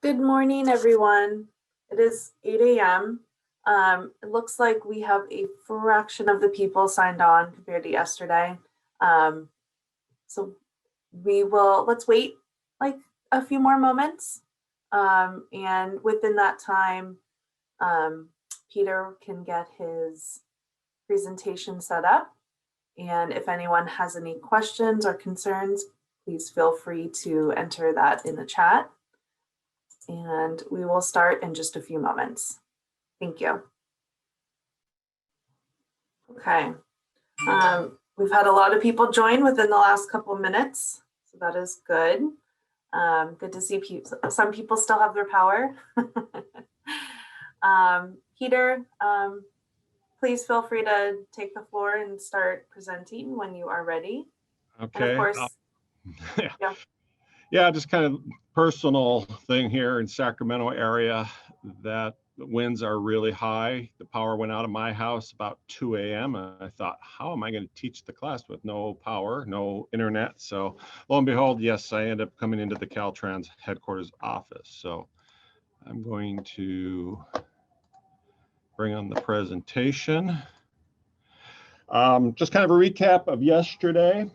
Good morning, everyone. It is 8 a.m. It looks like we have a fraction of the people signed on compared to yesterday. So let's wait like a few more moments. And within that time, Peter can get his presentation set up. And if anyone has any questions or concerns, please feel free to enter that in the chat. And we will start in just a few moments. Thank you. Okay. We've had a lot of people join within the last couple of minutes, so that is good. Good to see some people still have their power. Peter, please feel free to take the floor and start presenting when you are ready. Okay. And of course, yeah, just kind of personal thing here in Sacramento area that the winds are really high. The power went out of my house about 2 a.m. and I thought, how am I going to teach the class with no power, no internet? So lo and behold, yes, I ended up coming into the Caltrans headquarters office. So I'm going to bring on the presentation. Just kind of a recap of yesterday.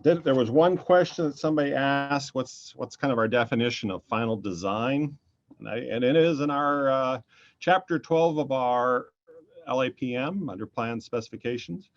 There was one question that somebody asked, what's kind of our definition of final design? And it is in our chapter 12 of our LAPM under plan specifications.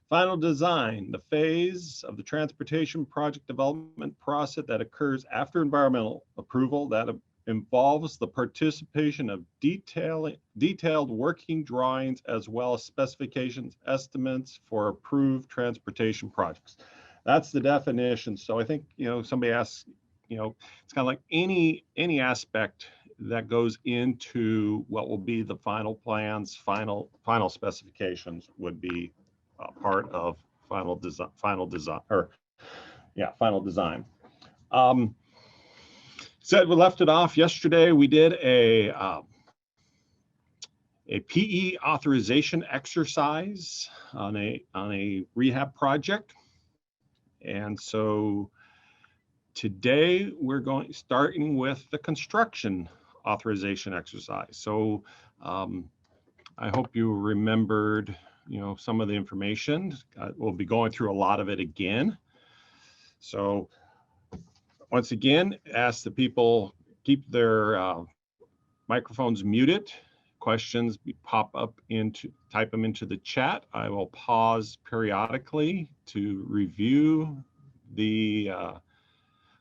Final design, the phase of the transportation project development process that occurs after environmental approval that involves the participation of detailed working drawings as well as specifications, estimates for approved transportation projects. That's the definition. So I think, somebody asks, it's kind of like any aspect that goes into what will be the final plans, final specifications would be part of final design. Said we left it off yesterday. We did a PE authorization exercise on a rehab project. And so today we're starting with the construction authorization exercise. So I hope you remembered, some of the information. We'll be going through a lot of it again. So once again, ask the people keep their microphones muted. Questions type them into the chat. I will pause periodically to review the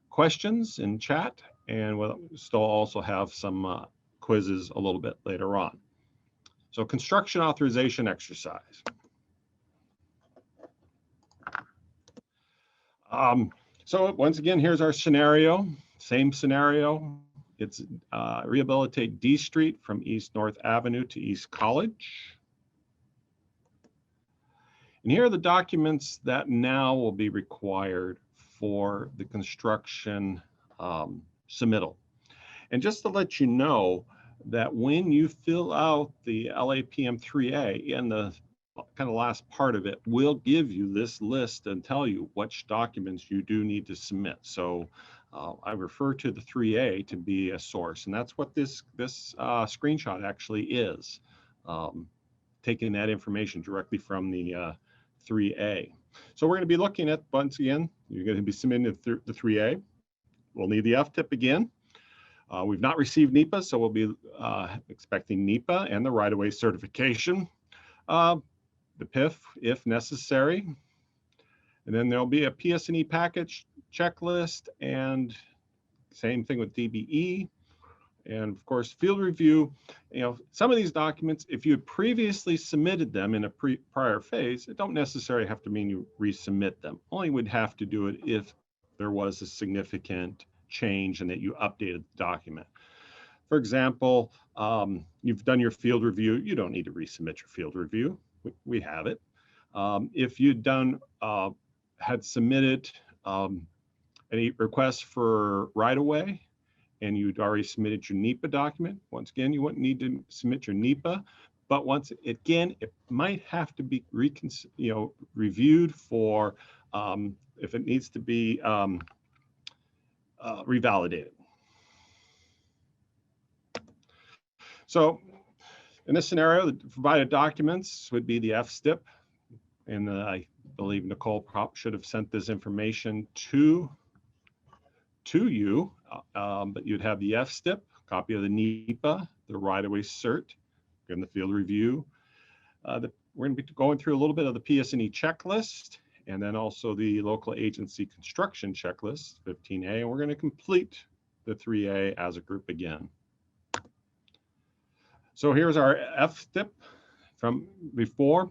questions in chat, and we'll still also have some quizzes a little bit later on. So construction authorization exercise. So once again, here's our scenario, same scenario. It's rehabilitate D Street from East North Avenue to East College. And here are the documents that now will be required for the construction submittal. And just to let you know that when you fill out the LAPM 3A in the kind of last part of it, we'll give you this list and tell you which documents you do need to submit. So I refer to the 3A to be a source, and that's what this screenshot actually is, taking that information directly from the 3A. So we're going to be looking at, once again, you're going to be submitting the 3A. We'll need the FTIP again. We've not received NEPA, so we'll be expecting NEPA and the right-of-way certification, the PIF if necessary, and then there'll be a PS&E package checklist, and same thing with DBE, and of course field review. Some of these documents, if you had previously submitted them in a prior phase, it don't necessarily have to mean you resubmit them. Only would have to do it if there was a significant change and that you updated the document. For example, you've done your field review, you don't need to resubmit your field review. We have it. If you'd had submitted any requests for right-of-way and you'd already submitted your NEPA document, once again, you wouldn't need to submit your NEPA, but once again, it might have to be reviewed for if it needs to be revalidated. So in this scenario, the provided documents would be the FSTIP, and I believe Nicole should have sent this information to you, but you'd have the FSTIP, copy of the NEPA, the right-of-way cert, and the field review. We're going to be going through a little bit of the Psne checklist, and then also the local agency construction checklist, 15A, and we're going to complete the 3A as a group again. So here's our FSTIP from before.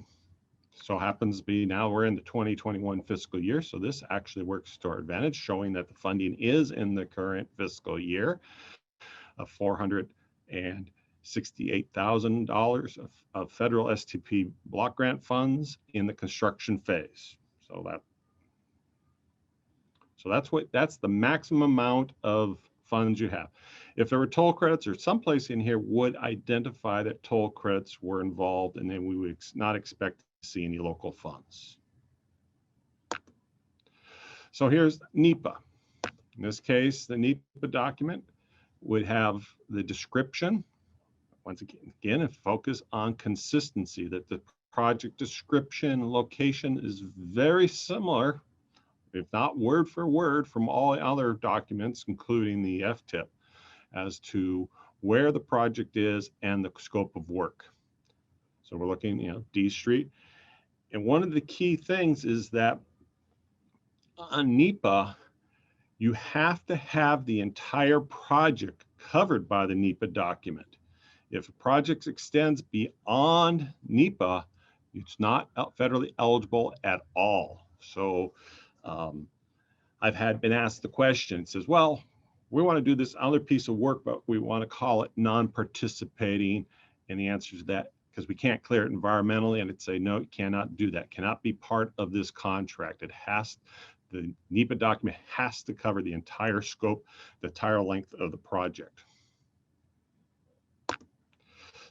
So happens to be now we're in the 2021 fiscal year. So this actually works to our advantage, showing that the funding is in the current fiscal year of $468,000 of federal STP block grant funds in the construction phase. So that's the maximum amount of funds you have. If there were toll credits or someplace in here would identify that toll credits were involved, and then we would not expect to see any local funds. So here's NEPA. In this case, the NEPA document would have the description. Once again, a focus on consistency, that the project description location is very similar, if not word for word, from all other documents, including the FTIP, as to where the project is and the scope of work. So we're looking, D Street. And one of the key things is that on NEPA, you have to have the entire project covered by the NEPA document. If a project extends beyond NEPA, it's not federally eligible at all. So I've been asked the question, it says, well, we want to do this other piece of work, but we want to call it non-participating. And the answer is that because we can't clear it environmentally, and it'd say, no, you cannot do that. Cannot be part of this contract. The NEPA document has to cover the entire scope, the entire length of the project.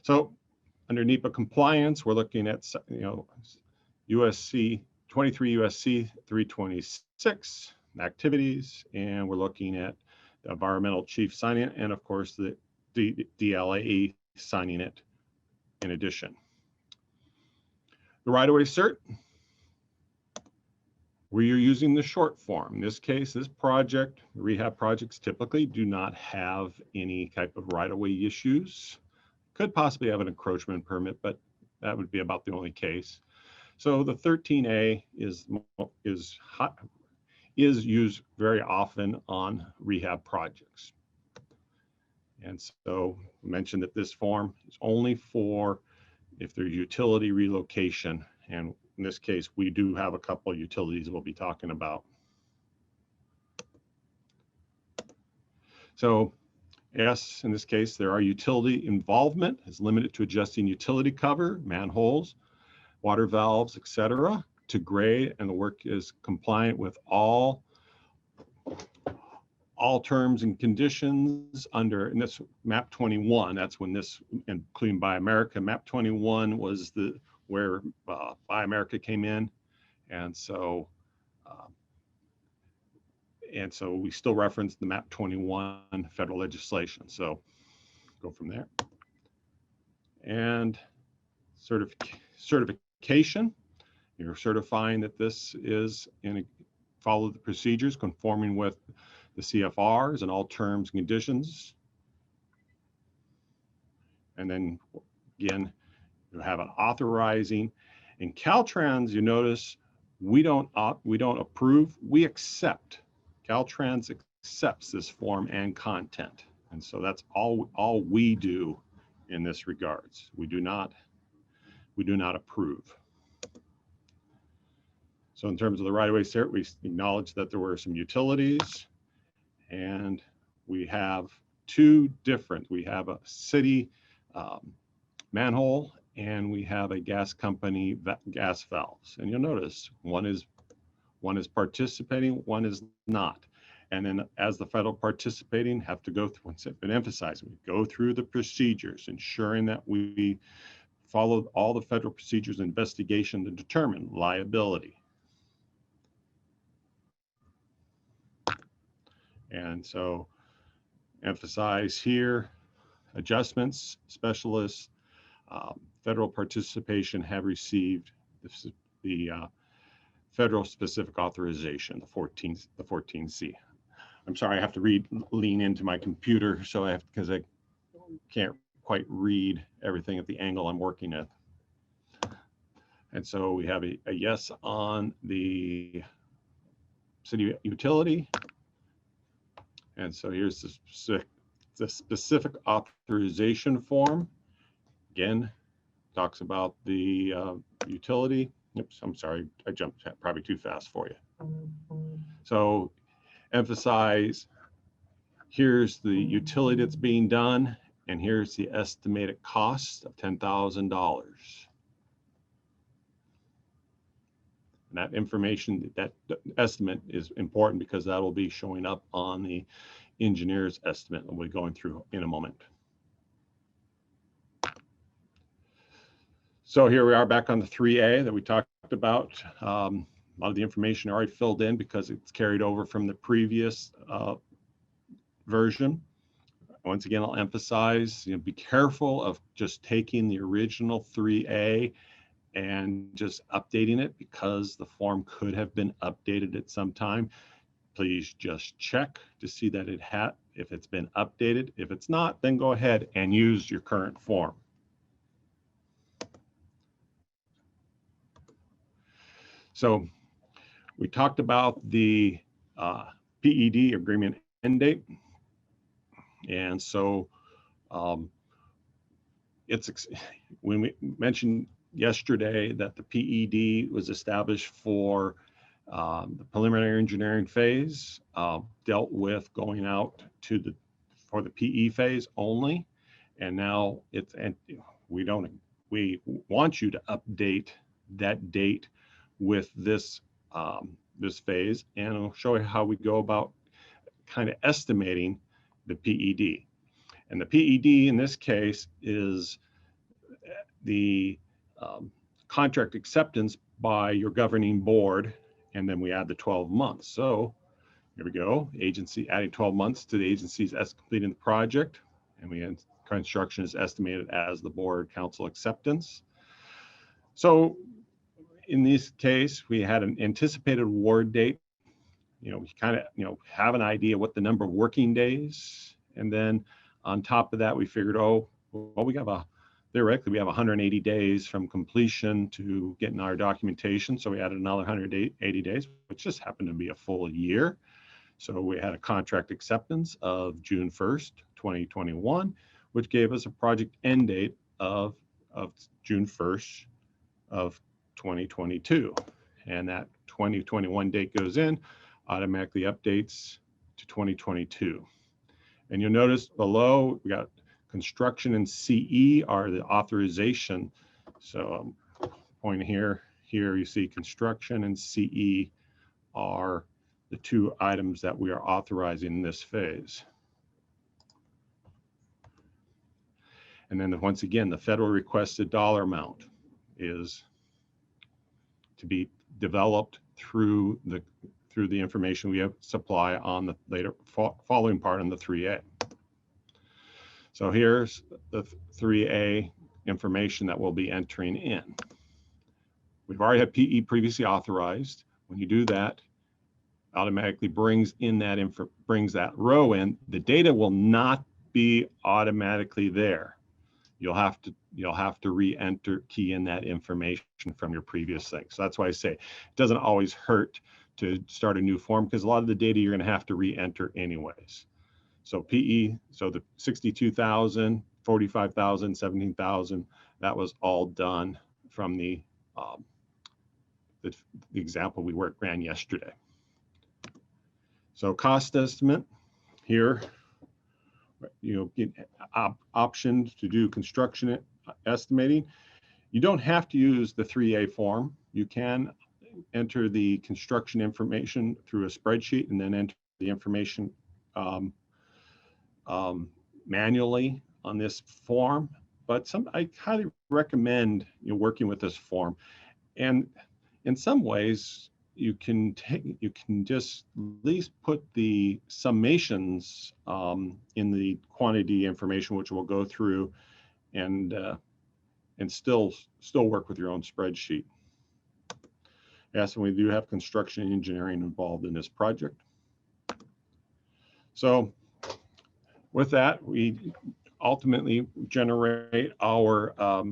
So under NEPA compliance, we're looking at, USC 23 USC 326 activities, and we're looking at the environmental chief signing it, and of course the DLAE signing it in addition. The right-of-way cert, we are using the short form. In this case, this project, rehab projects typically do not have any type of right-of-way issues. Could possibly have an encroachment permit, but that would be about the only case. So the 13A is used very often on rehab projects. And so I mentioned that this form is only for if there's utility relocation. And in this case, we do have a couple of utilities we'll be talking about. So yes, in this case, there are utility involvement is limited to adjusting utility cover, manholes, water valves, etc., to grade, and the work is compliant with all terms and conditions under, and this map 21, that's when this, including Buy America, map 21 was where Buy America came in. And so we still reference the map 21 federal legislation. So go from there. And certification, you're certifying that this is follow the procedures conforming with the CFRs and all terms and conditions. And then again, you have an authorizing. In Caltrans, you notice we don't approve, we accept. Caltrans accepts this form and content. And so that's all we do in this regards. We do not approve. So in terms of the right-of-way cert, we acknowledge that there were some utilities, and we have two different. We have a city manhole, and we have a gas company gas valves. And you'll notice one is participating, one is not. And then as the federal participating have to go through, once it's been emphasized, we go through the procedures, ensuring that we follow all the federal procedures and investigation to determine liability. And so emphasize here adjustments specialists, federal participation have received the federal specific authorization, the 14C. I'm sorry, I have to lean into my computer, so because I can't quite read everything at the angle I'm working at. And so we have a yes on the city utility. And so here's the specific authorization form. Again, talks about the utility. Oops, I'm sorry, I jumped probably too fast for you. So emphasize, here's the utility that's being done, and here's the estimated cost of $10,000. And that information, that estimate is important because that will be showing up on the engineer's estimate that we'll be going through in a moment. So here we are back on the 3A that we talked about. A lot of the information already filled in because it's carried over from the previous version. Once again, I'll emphasize, be careful of just taking the original 3A and just updating it because the form could have been updated at some time. Please just check to see that if it's been updated. If it's not, then go ahead and use your current form. So we talked about the PED, agreement end date. And so when we mentioned yesterday that the PED was established for the preliminary engineering phase, dealt with going out to for the PE phase only, and now we want you to update that date with this this phase, and I'll show you how we go about kind of estimating the PED. And the PED in this case is the contract acceptance by your governing board, and then we add the 12 months. So here we go, agency adding 12 months to the agencies as completing the project, and we had construction is estimated as the board council acceptance. So in this case, we had an anticipated award date. We kind of have an idea what the number of working days, and then on top of that, we figured, oh, well, theoretically, we have 180 days from completion to getting our documentation. So we added another 180 days, which just happened to be a full year. So we had a contract acceptance of June 1st, 2021, which gave us a project end date of June 1st of 2022. And that 2021 date goes in, automatically updates to 2022. And you'll notice below, we got construction and CE are the authorization. So point here you see construction and CE are the two items that we are authorizing in this phase. And then once again, the federal requested dollar amount is to be developed through the information we have supply on the later following part on the 3A. So here's the 3A information that we'll be entering in. We've already had PE previously authorized. When you do that, automatically brings that row in. The data will not be automatically there. You'll have to re-enter, key in that information from your previous thing. So that's why I say it doesn't always hurt to start a new form, because a lot of the data you're going to have to re-enter anyways. So PE, so the 62,000, 45,000, 17,000, that was all done from the example we ran yesterday. So cost estimate here, get options to do construction estimating. You don't have to use the 3A form. You can enter the construction information through a spreadsheet and then enter the information manually on this form. But I highly recommend working with this form. And in some ways, you can just at least put the summations in the quantity information, which we'll go through, and still work with your own spreadsheet. Yes, and we do have construction engineering involved in this project. So with that, we ultimately generate our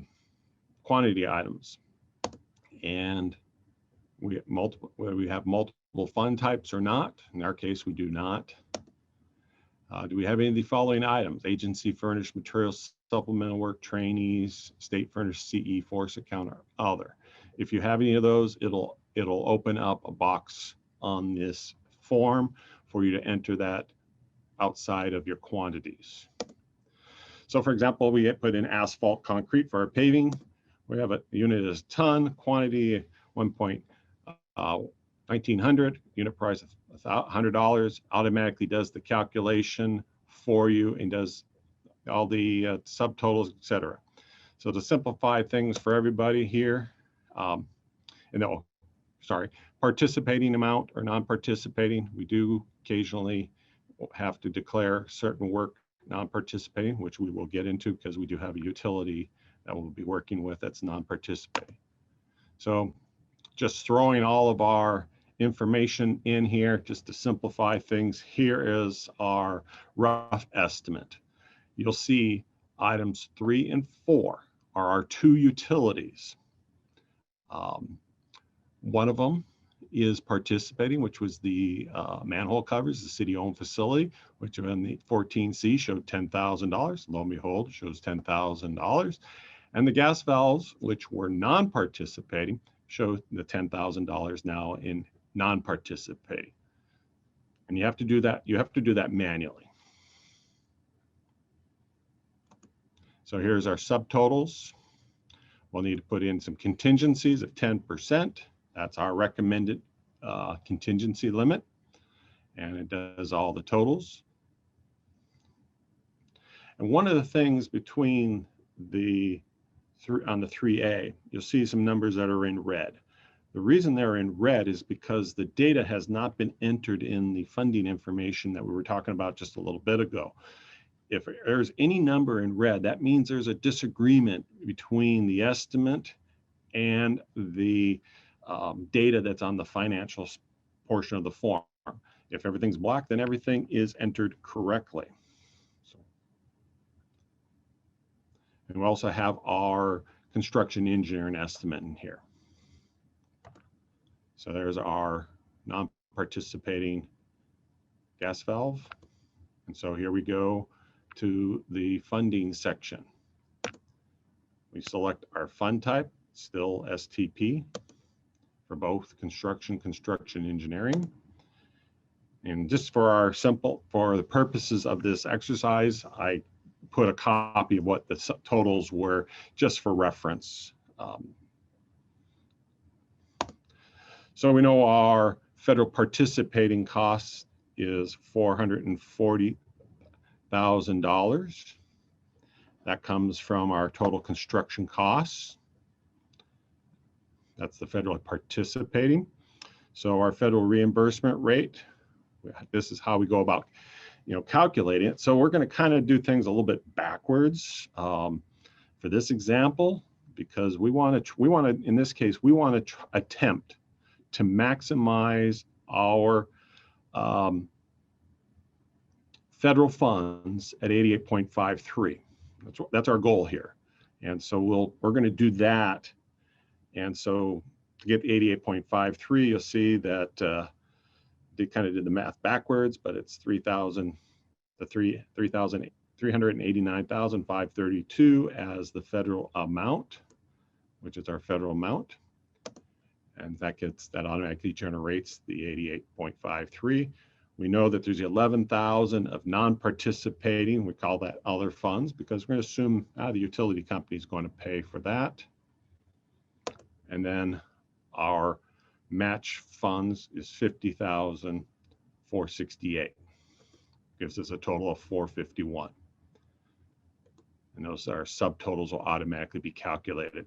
quantity items, and we have multiple fund types or not. In our case, we do not. Do we have any of the following items? Agency furnished materials, supplemental work, trainees, state furnished CE, force account, or other. If you have any of those, it'll open up a box on this form for you to enter that outside of your quantities. So for example, we put in asphalt concrete for our paving. We have a unit as ton, quantity 1900, unit price of $100, automatically does the calculation for you and does all the subtotals, etc. So to simplify things for everybody here, participating amount or non-participating, we do occasionally have to declare certain work non-participating, which we will get into because we do have a utility that we'll be working with that's non-participating. So just throwing all of our information in here just to simplify things. Here is our rough estimate. You'll see items 3 and 4 are our 2 utilities. One of them is participating, which was the manhole covers, the city-owned facility, which in the 14C showed $10,000. Lo and behold, it shows $10,000. And the gas valves, which were non-participating, show the $10,000 now in non-participating. And you have to do that. You have to do that manually. So here's our subtotals. We'll need to put in some contingencies of 10%. That's our recommended contingency limit. And it does all the totals. And one of the things between on the 3A, you'll see some numbers that are in red. The reason they're in red is because the data has not been entered in the funding information that we were talking about just a little bit ago. If there's any number in red, that means there's a disagreement between the estimate and the data that's on the financial portion of the form. If everything's black, then everything is entered correctly. And we also have our construction engineering estimate in here. So there's our non-participating gas valve. And so here we go to the funding section. We select our fund type, still STP for both construction engineering. And just for the purposes of this exercise, I put a copy of what the totals were just for reference. So we know our federal participating costs is $440,000. That comes from our total construction costs. That's the federal participating. So our federal reimbursement rate, this is how we go about calculating it. So we're going to kind of do things a little bit backwards for this example, because we want to, in this case, we want to attempt to maximize our federal funds at 88.53. That's our goal here. And so we're going to do that. And so to get the 88.53, you'll see that they kind of did the math backwards, but it's 389,532 as the federal amount, which is our federal amount. And that automatically generates the 88.53. We know that there's 11,000 of non-participating. We call that other funds because we're going to assume the utility company is going to pay for that. And then our match funds is 50,468. Gives us a total of 451. And those are subtotals will automatically be calculated.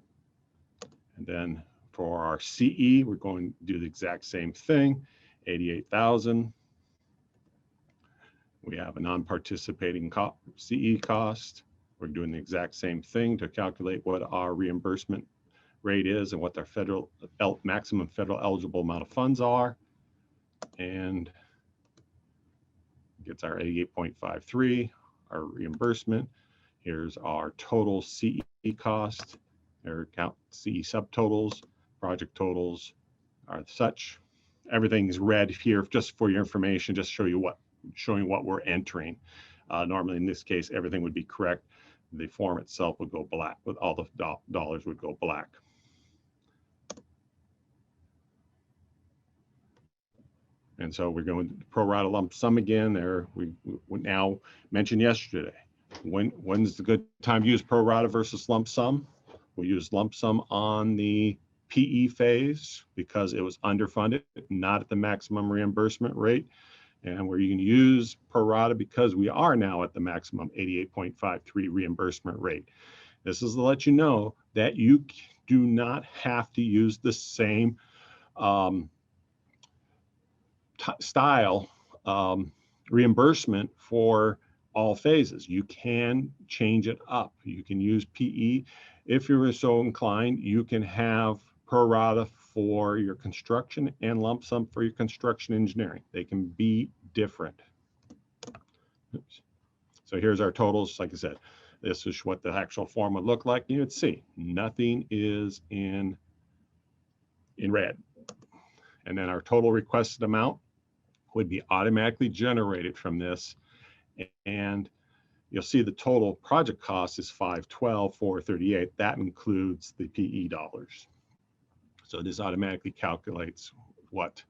And then For our CE, we're going to do the exact same thing, 88,000. We have a non-participating CE cost. We're doing the exact same thing to calculate what our reimbursement rate is and what our maximum federal eligible amount of funds are. And gets our 88.53, our reimbursement. Here's our total CE cost. There count CE subtotals, project totals are such. Everything is red here just for your information, just showing what we're entering. Normally in this case, everything would be correct. The form itself would go black, with all the dollars would go black. And so we're going to pro rata lump sum again. There we now mentioned yesterday. When's the good time to use pro rata versus lump sum? We use lump sum on the PE phase because it was underfunded, not at the maximum reimbursement rate. And we're going to use pro rata because we are now at the maximum 88.53 reimbursement rate. This is to let you know that you do not have to use the same style reimbursement for all phases. You can change it up. You can use PE. If you're so inclined, you can have pro rata for your construction and lump sum for your construction engineering. They can be different. Oops. So here's our totals. Like I said, this is what the actual form would look like. You would see nothing is in red. And then our total requested amount would be automatically generated from this. And you'll see the total project cost is 512, 438. That includes the PE dollars. So this automatically calculates what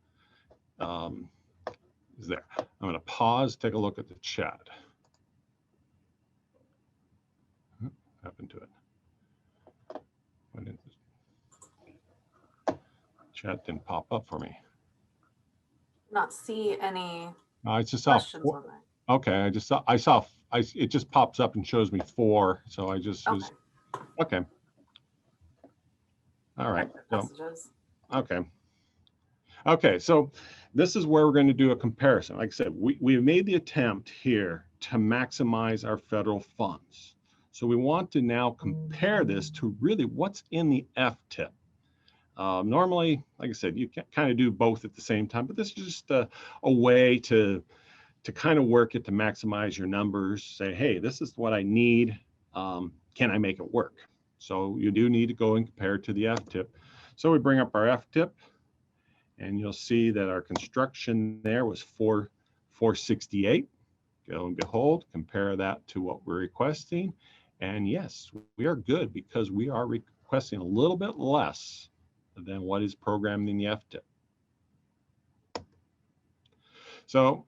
is there. I'm going to pause, take a look at the chat. What happened to it? Why didn't the chat didn't pop up for me? Not see any I just saw questions on that. Okay, it just pops up and shows me 4. So I just was okay. All right. So, okay, so this is where we're going to do a comparison. Like I said, we made the attempt here to maximize our federal funds. So we want to now compare this to really what's in the FTIP. Normally, like I said, you can kind of do both at the same time, but this is just a way to kind of work it to maximize your numbers, say, hey, this is what I need. Can I make it work? So you do need to go and compare it to the FTIP. So we bring up our FTIP, and you'll see that our construction there was 468. Go and behold, compare that to what we're requesting. And yes, we are good because we are requesting a little bit less than what is programmed in the FTIP. So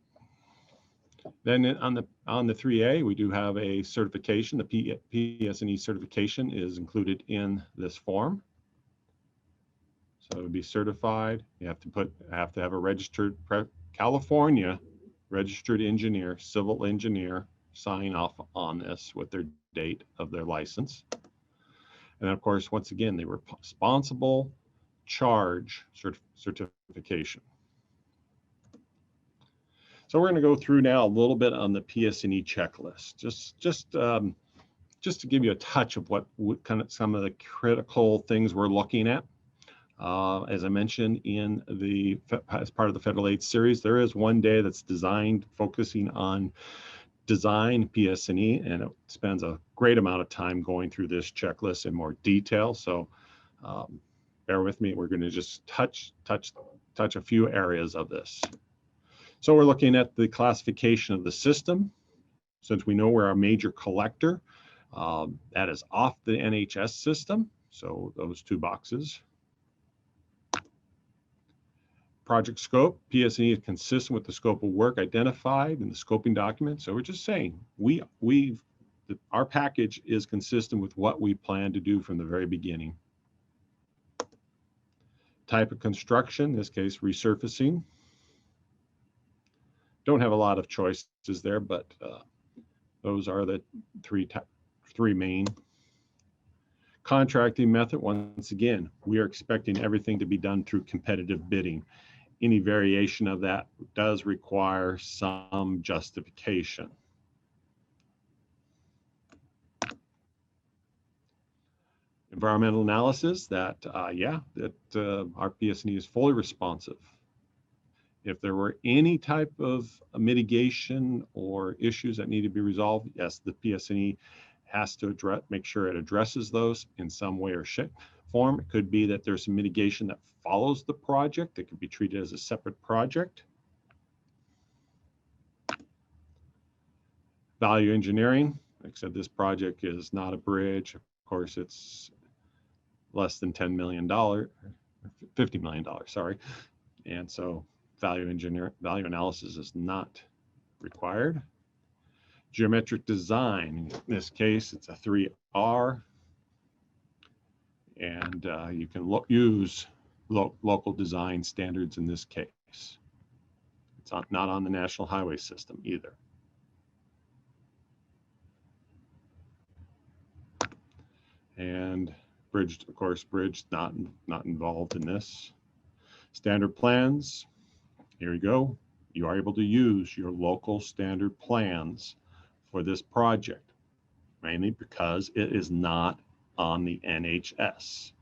then on the 3A, we do have a certification. The PSNE certification is included in this form. So to be certified, you have to have a registered California registered engineer, civil engineer, sign off on this with their date of their license. And of course, once again, the responsible charge certification. So we're going to go through now a little bit on the PSNE checklist, just to give you a touch of what kind of some of the critical things we're looking at. As I mentioned as part of the federal aid series, there is one day that's designed focusing on design PSNE, and it spends a great amount of time going through this checklist in more detail. So bear with me. We're going to just touch a few areas of this. So we're looking at the classification of the system. Since we know we're a major collector, that is off the NHS system. So those 2 boxes. Project scope, PSNE is consistent with the scope of work identified in the scoping document. So we're just saying our package is consistent with what we plan to do from the very beginning. Type of construction, in this case, resurfacing. Don't have a lot of choices there, but those are the three main. Contracting method, once again, we are expecting everything to be done through competitive bidding. Any variation of that does require some justification. Environmental analysis, that our PSNE is fully responsive. If there were any type of mitigation or issues that need to be resolved, yes, the PSNE has to make sure it addresses those in some way or shape, form. It could be that there's some mitigation that follows the project. It could be treated as a separate project. Value engineering, like I said, this project is not a bridge. Of course, it's less than $10 million, $50 million, sorry. And so value analysis is not required. Geometric design, in this case, it's a 3R. And you can use local design standards in this case. It's not on the National Highway System either. And bridge, of course, bridge not involved in this. Standard plans, here you go. You are able to use your local standard plans for this project, mainly because it is not on the NHS.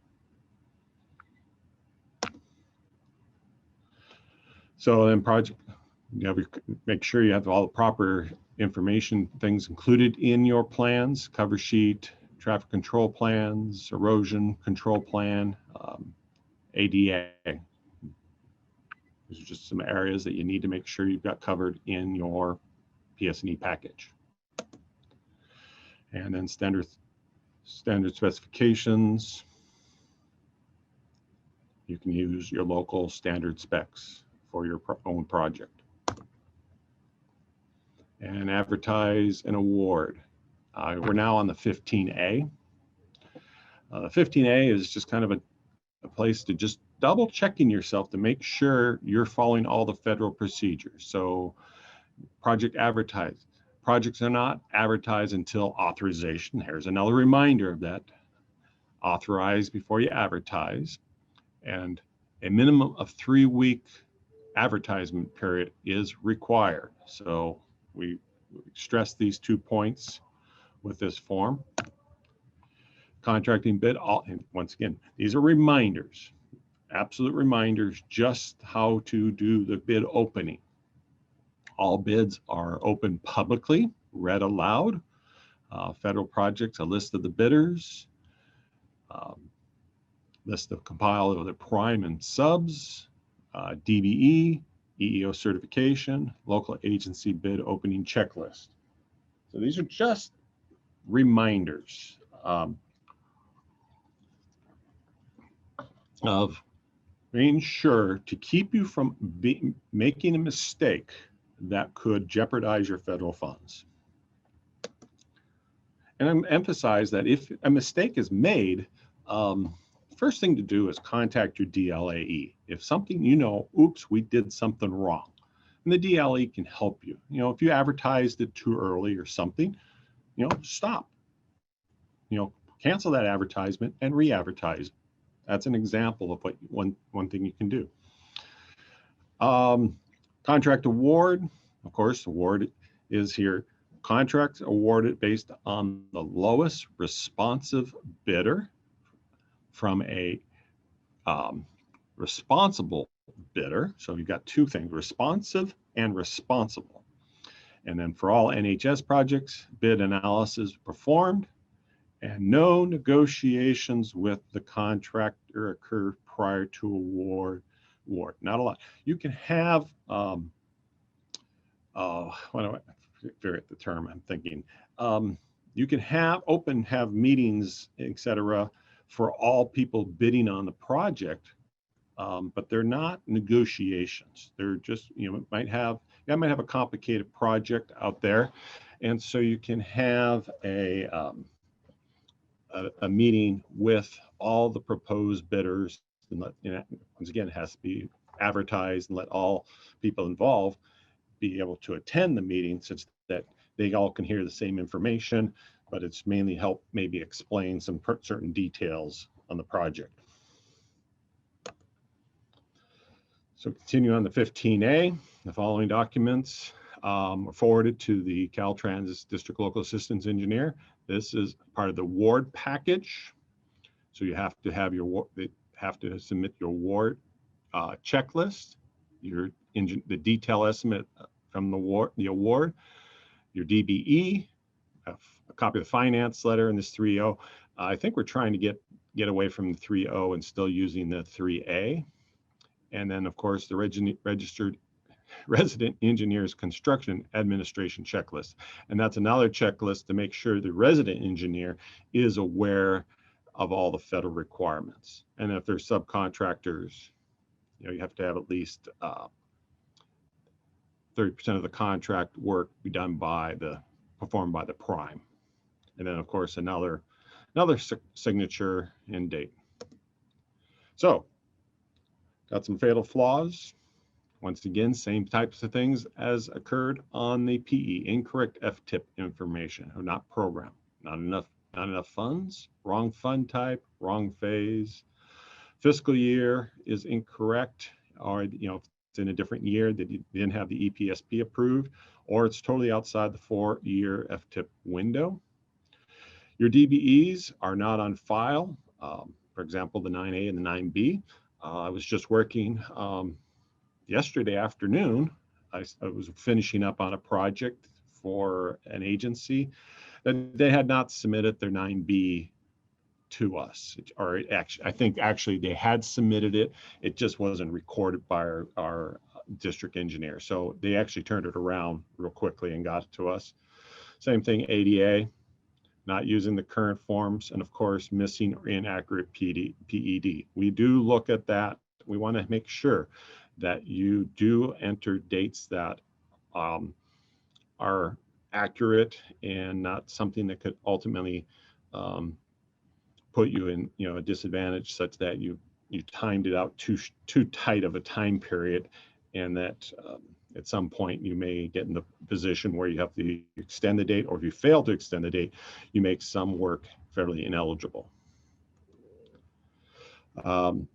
So then project, make sure you have all the proper information, things included in your plans, cover sheet, traffic control plans, erosion control plan, ADA. These are just some areas that you need to make sure you've got covered in your PSNE package. And then standard specifications. You can use your local standard specs for your own project. And advertise and award. We're now on the 15A. 15A is just kind of a place to just double checking yourself to make sure you're following all the federal procedures. So project advertise. Projects are not advertised until authorization. Here's another reminder of that. Authorize before you advertise. And a minimum of 3-week advertisement period is required. So we stress these 2 points with this form. Contracting bid, and once again, these are reminders, absolute reminders, just how to do the bid opening. All bids are open publicly, read aloud. Federal projects, a list of the bidders, list of compiled of the prime and subs, DBE, EEO certification, local agency bid opening checklist. So these are just reminders of being sure to keep you from making a mistake that could jeopardize your federal funds. And I'm emphasize that if a mistake is made, first thing to do is contact your DLAE. If something, oops, we did something wrong. And the DLAE can help you. If you advertised it too early or something, stop. Cancel that advertisement and re-advertise. That's an example of what one thing you can do. Contract award, of course, award is here. Contracts awarded based on the lowest responsive bidder from a responsible bidder. So you've got 2 things, responsive and responsible. And then for all NHS projects, bid analysis performed and no negotiations with the contractor occur prior to award. Not a lot. You can have, what do I forget the term I'm thinking. You can have meetings, etc., for all people bidding on the project, but they're not negotiations. They're just, you might have a complicated project out there, and so you can have a meeting with all the proposed bidders, and once again, it has to be advertised and let all people involved be able to attend the meeting such that they all can hear the same information. but it's mainly help maybe explain some certain details on the project. So continue on the 15A, the following documents are forwarded to the Caltrans District Local Assistance Engineer. This is part of the award package. So you have to have submit your award checklist, the detail estimate from the award, your DBE, a copy of the finance letter, and this 3.0. I think we're trying to get away from the 3.0 and still using the 3A. And then, of course, the registered resident engineer's construction administration checklist. And that's another checklist to make sure the resident engineer is aware of all the federal requirements. And if there's subcontractors, you have to have at least 30% of the contract work be done performed by the prime. And then, of course, another signature and date. So, got some fatal flaws. Once again, same types of things as occurred on the PE, incorrect FTIP information, or not program, not enough funds, wrong fund type, wrong phase. Fiscal year is incorrect, or it's in a different year that you didn't have the EPSP approved, or it's totally outside the 4-year FTIP window. Your DBEs are not on file. For example, the 9A and the 9B. I was just working yesterday afternoon. I was finishing up on a project for an agency that they had not submitted their 9B to us, or actually, I think actually they had submitted it. It just wasn't recorded by our district engineer. So they actually turned it around real quickly and got it to us. Same thing, ADA, not using the current forms, and of course, missing or inaccurate PED. We do look at that. We want to make sure that you do enter dates that are accurate and not something that could ultimately put you in a disadvantage, such that you timed it out too tight of a time period, and that at some point you may get in the position where you have to extend the date, or if you fail to extend the date, you make some work fairly ineligible. For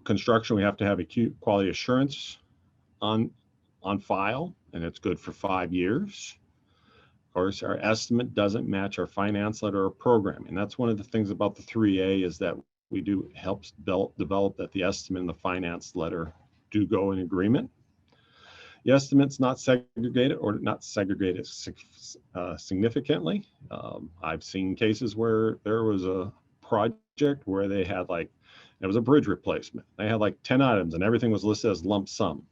construction, we have to have a quality assurance on file, and it's good for 5 years. Of course, our estimate doesn't match our finance letter or program. And that's one of the things about the 3A, is that we do help develop that the estimate and the finance letter do go in agreement. The estimate's not segregated, or not segregated significantly. I've seen cases where there was a project where they had it was a bridge replacement. They had 10 items and everything was listed as lump sum.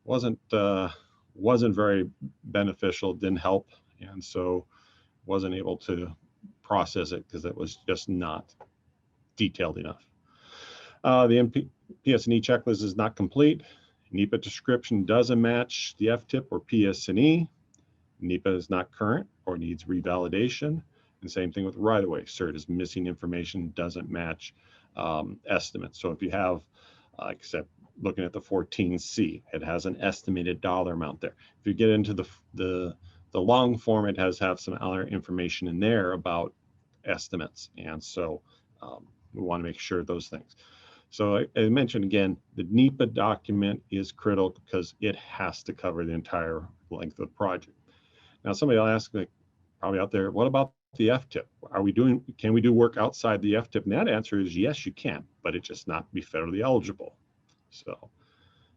Wasn't very beneficial, didn't help, and so wasn't able to process it because it was just not detailed enough. The PS&E checklist is not complete. NEPA description doesn't match the FTIP or PS&E. NEPA is not current or needs revalidation. And same thing with right-of-way. CERT is missing information, doesn't match estimates. So if you have, like I said, looking at the 14C, it has an estimated dollar amount there. If you get into the long form, it has some other information in there about estimates. And so we want to make sure those things. So I mentioned again, the NEPA document is critical because it has to cover the entire length of the project. Now somebody will ask, probably out there, what about the FTIP? Can we do work outside the FTIP? And that answer is yes, you can, but it just not be federally eligible. So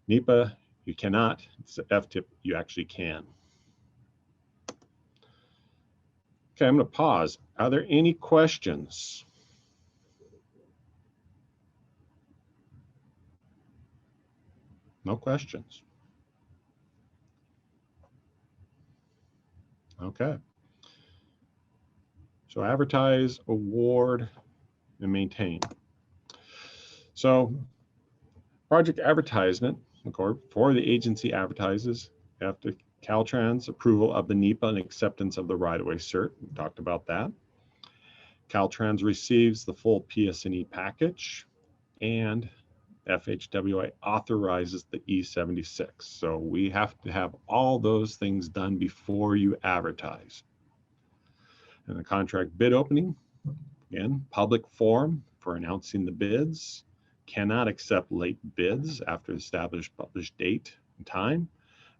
NEPA, you cannot. It's the FTIP, you actually can. Okay, I'm going to pause. Are there any questions? No questions. Okay. So advertise, award, and maintain. So project advertisement, for the agency advertises after Caltrans approval of the NEPA and acceptance of the right-of-way cert. We talked about that. Caltrans receives the full PS&E package, and FHWA authorizes the E76. So we have to have all those things done before you advertise. And the contract bid opening, again, public forum for announcing the bids, cannot accept late bids after established published date and time.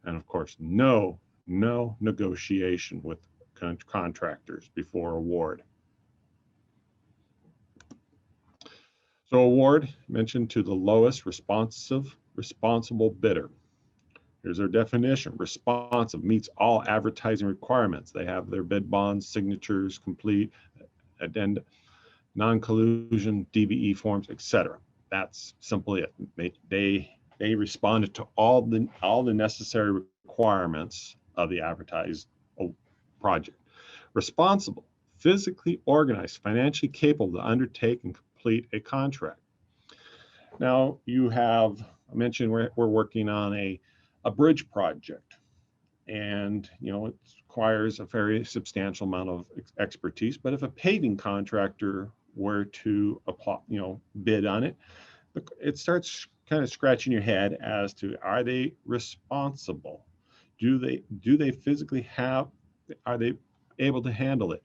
And of course, no negotiation with contractors before award. So award, mentioned to the lowest responsible bidder. Here's their definition. Responsive meets all advertising requirements. They have their bid bonds, signatures, complete, addenda, non-collusion, DBE forms, etc. That's simply it. They responded to all the necessary requirements of the advertised project. Responsible, physically organized, financially capable to undertake and complete a contract. Now you have, I mentioned we're working on a bridge project, and it requires a very substantial amount of expertise. But if a paving contractor were to apply, bid on it, it starts kind of scratching your head as to, are they responsible? Do they physically have? Are they able to handle it?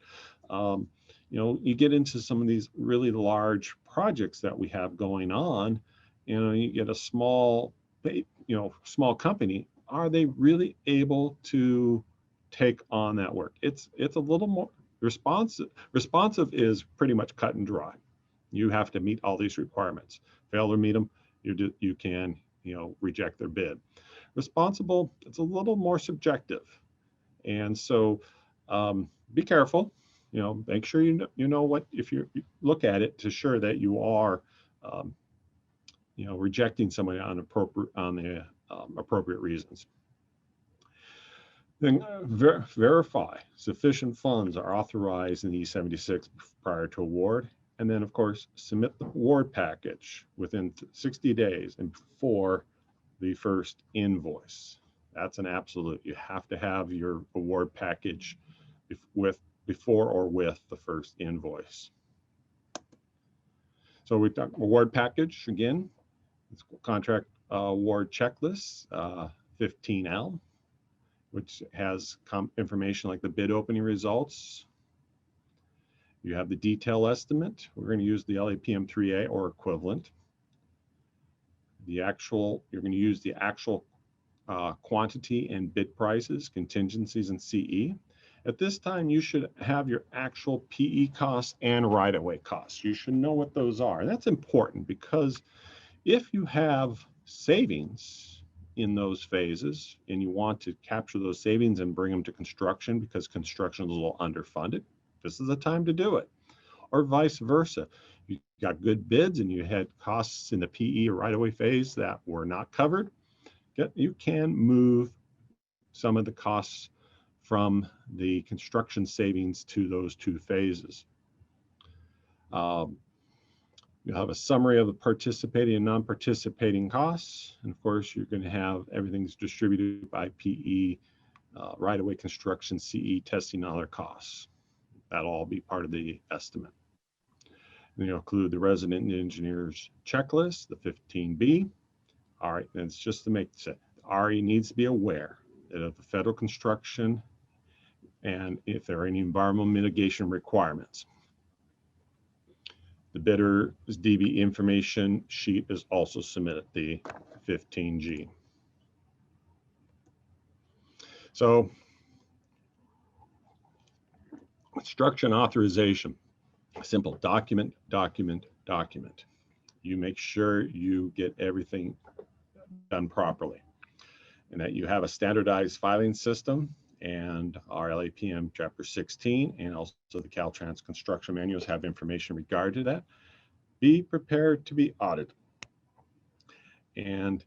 You get into some of these really large projects that we have going on. You get a small company. Are they really able to take on that work? It's a little more responsive. Responsive is pretty much cut and dry. You have to meet all these requirements. Fail to meet them, you can reject their bid. Responsible, it's a little more subjective, and so be careful. Make sure you know what, if you look at it, to sure that you are rejecting somebody on the appropriate reasons. Then verify sufficient funds are authorized in E76 prior to award. And then, of course, submit the award package within 60 days and before the first invoice. That's an absolute. You have to have your award package before or with the first invoice. So we've got award package again. It's contract award checklist 15L, which has information like the bid opening results. You have the detail estimate. We're going to use the LAPM 3A or equivalent. You're going to use the actual quantity and bid prices, contingencies, and CE. At this time, you should have your actual PE costs and right-of-way costs. You should know what those are. And that's important, because if you have savings in those phases and you want to capture those savings and bring them to construction because construction is a little underfunded, this is the time to do it. Or vice versa. You got good bids and you had costs in the PE or right-of-way phase that were not covered. You can move some of the costs from the construction savings to those two phases. You'll have a summary of the participating and non-participating costs. And of course, you're going to have everything's distributed by PE, right-of-way construction, CE, testing, and other costs. That'll all be part of the estimate. And you'll include the resident engineer's checklist, the 15B. All right, and it's just to make it. RE needs to be aware that of the federal construction and if there are any environmental mitigation requirements. The bidder's DB information sheet is also submitted, the 15G. So, construction authorization, simple document, document, document. You make sure you get everything done properly and that you have a standardized filing system, and our LAPM Chapter 16 and also the Caltrans construction manuals have information regarding to that. Be prepared to be audited. And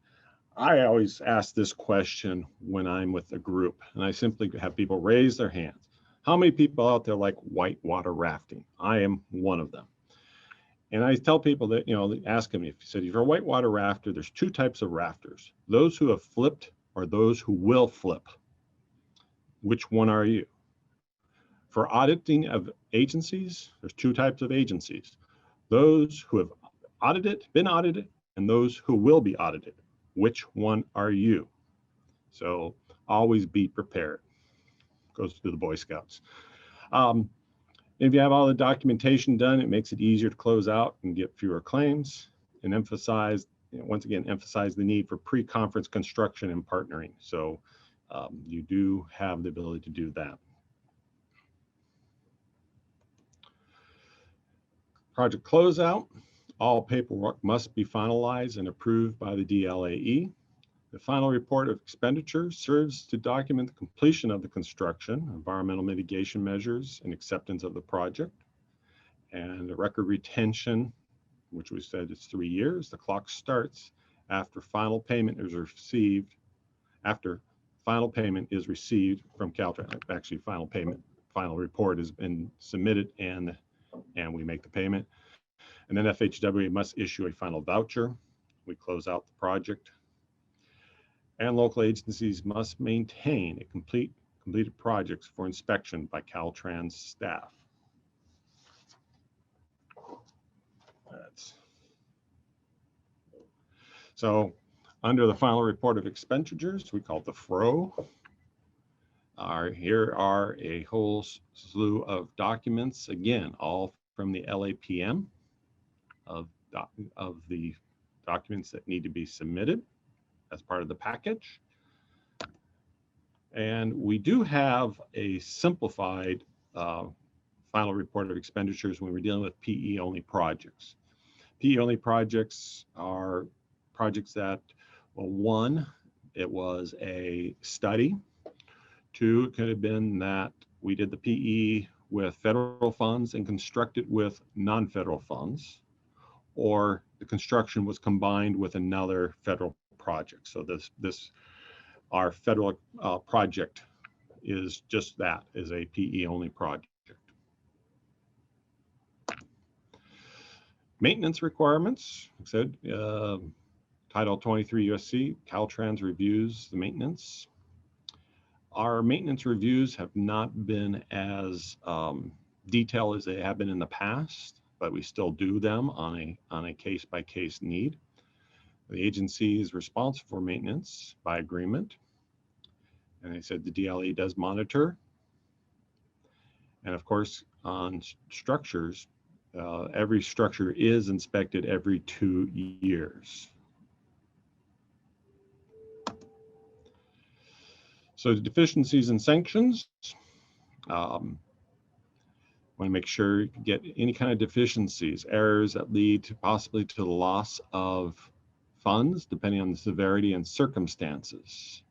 I always ask this question when I'm with a group, and I simply have people raise their hands. How many people out there like whitewater rafting? I am one of them. And I tell people that, ask them, if you're a whitewater rafter, there's two types of rafters. Those who have flipped or those who will flip. Which one are you? For auditing of agencies, there's two types of agencies. Those who have been audited, and those who will be audited. Which one are you? So always be prepared. Goes to the Boy Scouts. If you have all the documentation done, it makes it easier to close out and get fewer claims, and emphasize, once again, emphasize the need for pre-conference construction and partnering. So you do have the ability to do that. Project closeout. All paperwork must be finalized and approved by the DLAE. The final report of expenditure serves to document the completion of the construction, environmental mitigation measures, and acceptance of the project. And the record retention, which we said is 3 years. The clock starts after final payment is received. After final payment is received from Caltrans. Actually, final report has been submitted, and we make the payment. And then FHWA must issue a final voucher. We close out the project. And local agencies must maintain a completed projects for inspection by Caltrans staff. So under the final report of expenditures, we call it the Fhwa. Here are a whole slew of documents, again, all from the LAPM of the documents that need to be submitted as part of the package. And we do have a simplified final report of expenditures when we're dealing with PE-only projects. PE-only projects are projects that, well, one, it was a study. Two, it could have been that we did the PE with federal funds and constructed with non-federal funds, or the construction was combined with another federal project. So our federal project is just that, is a PE-only project. Maintenance requirements, like I said, Title 23 USC, Caltrans reviews the maintenance. Our maintenance reviews have not been as detailed as they have been in the past, but we still do them on a case-by-case need. The agency is responsible for maintenance by agreement. And I said the DLE does monitor. And of course, on structures, every structure is inspected every 2 years. So the deficiencies and sanctions, want to make sure you get any kind of deficiencies, errors that lead to possibly to the loss of funds, depending on the severity and circumstances.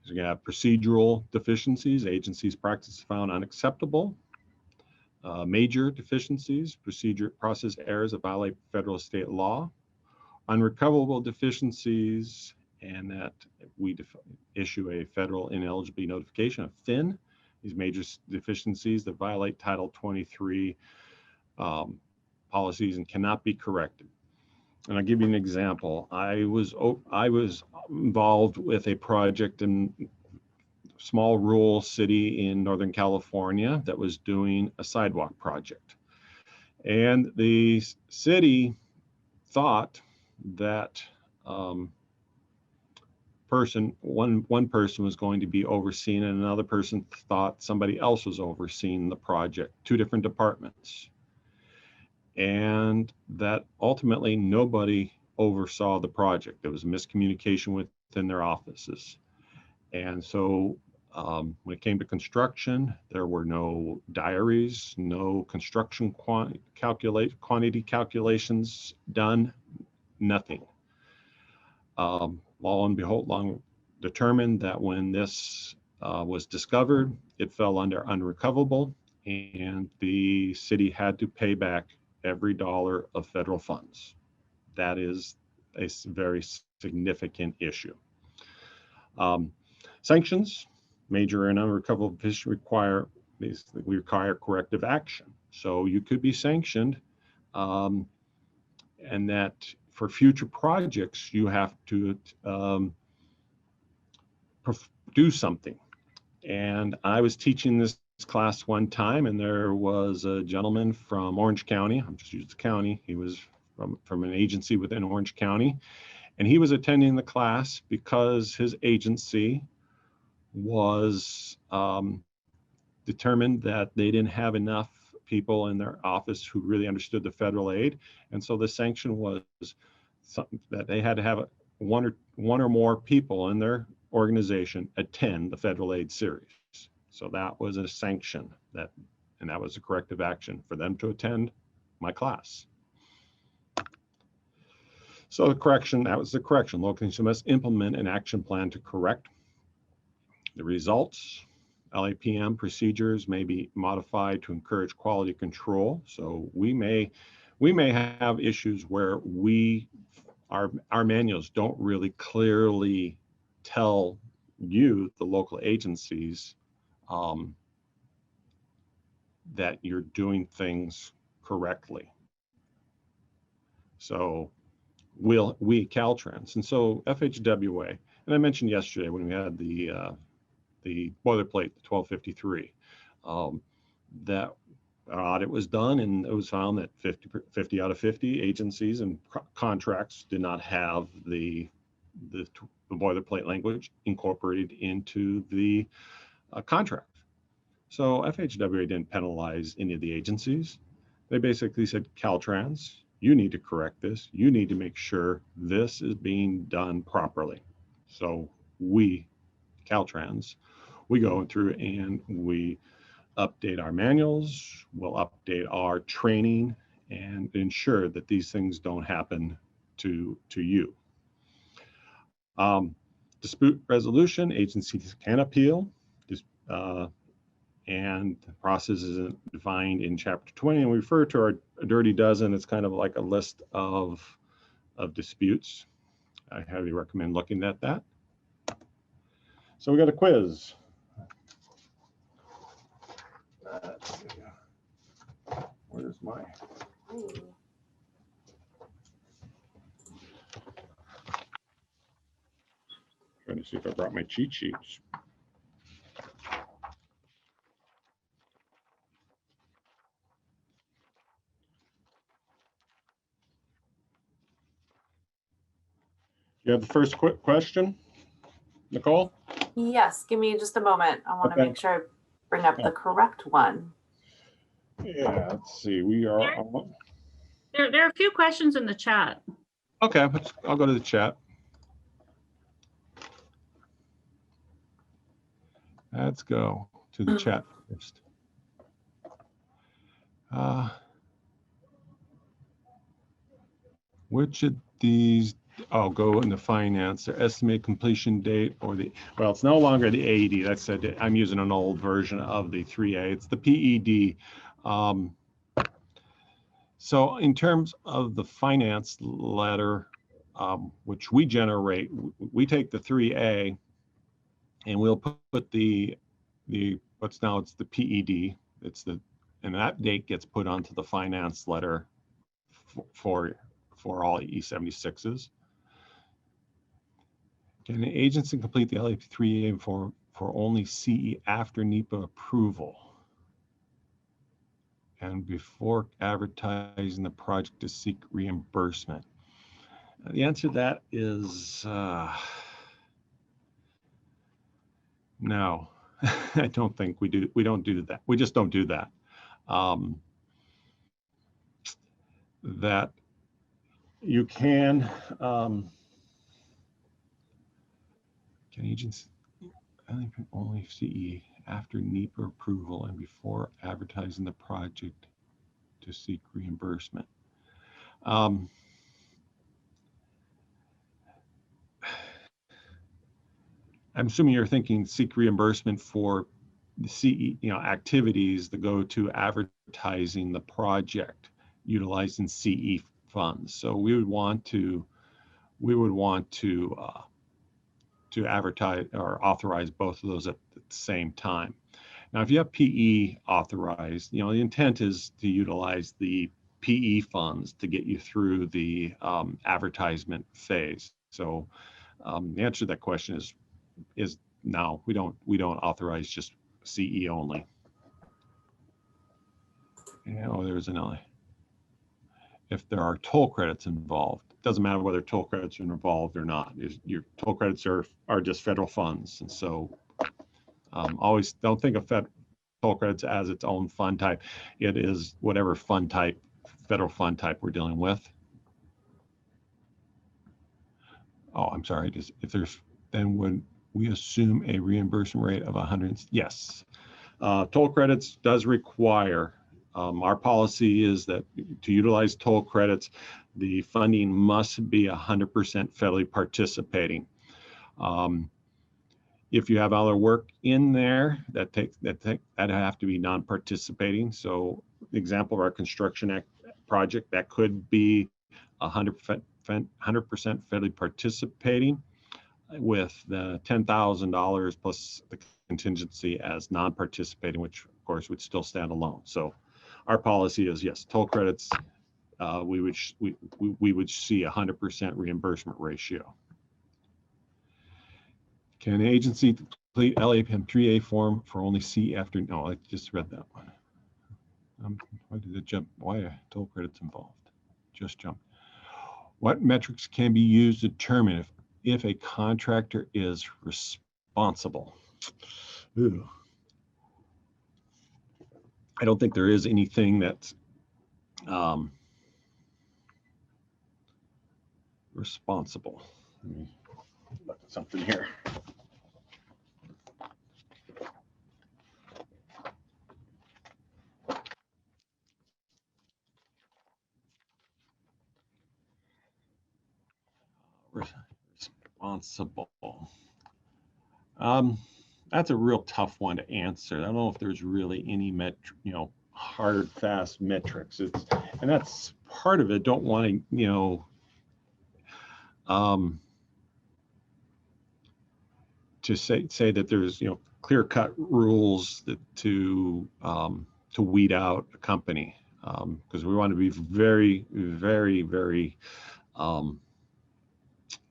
So you have procedural deficiencies, agencies' practice found unacceptable. Major deficiencies, process errors that violate federal or state law. Unrecoverable deficiencies, and that we issue a federal ineligibility notification, a FIN. These major deficiencies that violate Title 23 policies and cannot be corrected. And I'll give you an example. I was involved with a project in a small rural city in Northern California that was doing a sidewalk project. And the city thought that one person was going to be overseeing, and another person thought somebody else was overseeing the project, 2 different departments. And that ultimately nobody oversaw the project. There was miscommunication within their offices. And so when it came to construction, there were no diaries, no construction quantity calculations done, nothing. Lo and behold, long determined that when this was discovered, it fell under unrecoverable, and the city had to pay back every dollar of federal funds. That is a very significant issue. Sanctions, major and unrecoverable deficiencies require corrective action. So you could be sanctioned, and that for future projects, you have to do something. And I was teaching this class one time, and there was a gentleman from Orange County. I'm just using the county. He was from an agency within Orange County, and he was attending the class because his agency was determined that they didn't have enough people in their office who really understood the federal aid. And so the sanction was something that they had to have one or more people in their organization attend the federal aid series. So that was a sanction, and that was a corrective action for them to attend my class. So the correction, that was the correction. Local agency must implement an action plan to correct the results. LAPM procedures may be modified to encourage quality control. So we may have issues where our manuals don't really clearly tell you, the local agencies, that you're doing things correctly. So we Caltrans, and so FHWA, and I mentioned yesterday when we had the boilerplate, the 1253, that an audit was done, and it was found that 50 out of 50 agencies and contracts did not have the boilerplate language incorporated into the contract. So FHWA didn't penalize any of the agencies. They basically said, Caltrans, you need to correct this. You need to make sure this is being done properly. So we, Caltrans, we go through and we update our manuals, we'll update our training, and ensure that these things don't happen to you. Dispute resolution, agencies can appeal, and the process is defined in Chapter 20, and we refer to our Dirty Dozen. It's kind of like a list of disputes. I highly recommend looking at that. So we got a quiz. Where's my? Trying to see if I brought my cheat sheets. You have the first quick question, Nicole? Yes, give me just a moment. I want to make sure I bring up the correct one. Yeah, let's see. We are on. There are a few questions in the chat. Okay, I'll go to the chat. Let's go to the chat first. Which of these, I'll go into finance, their estimated completion date or well, it's no longer the AED. That said, I'm using an old version of the 3A. It's the PED. So in terms of the finance letter, which we generate, we take the 3A and we'll put the what's now it's the PED. And that date gets put onto the finance letter for all E76s. Can an agency complete the LAP3A for only CE after NEPA approval and before advertising the project to seek reimbursement? The answer to that is no. I don't think we do. We don't do that. We just don't do that. That you can agents only CE after NEPA approval and before advertising the project to seek reimbursement. I'm assuming you're thinking seek reimbursement for the CE, activities that go to advertising the project utilizing CE funds. So we would want to advertise or authorize both of those at the same time. Now, if you have PE authorized, the intent is to utilize the PE funds to get you through the advertisement phase. So the answer to that question is no, we don't authorize just CE only. There's another. If there are toll credits involved, it doesn't matter whether toll credits are involved or not. Your toll credits are just federal funds, and so always don't think of toll credits as its own fund type. It is whatever fund type, federal fund type we're dealing with. Oh, I'm sorry. Just if there's, then would we assume a reimbursement rate of 100? Yes. Toll credits does require, our policy is that to utilize toll credits, the funding must be 100% federally participating. If you have other work in there that have to be non-participating. So the example of our construction project, that could be 100% federally participating with the $10,000 plus the contingency as non-participating, which of course would still stand alone. So our policy is yes, toll credits, we would see 100% reimbursement ratio. Can an agency complete LAPM 3A form for only C after? No, I just read that one. Why did it jump? Why are toll credits involved? Just jump. What metrics can be used to determine if a contractor is responsible? Ooh. I don't think there is anything that's responsible. Let me look at something here. Responsible. That's a real tough one to answer. I don't know if there's really any hard, fast metrics. And that's part of it. Don't want to, to say that there's clear-cut rules to weed out a company, because we want to be very, very, very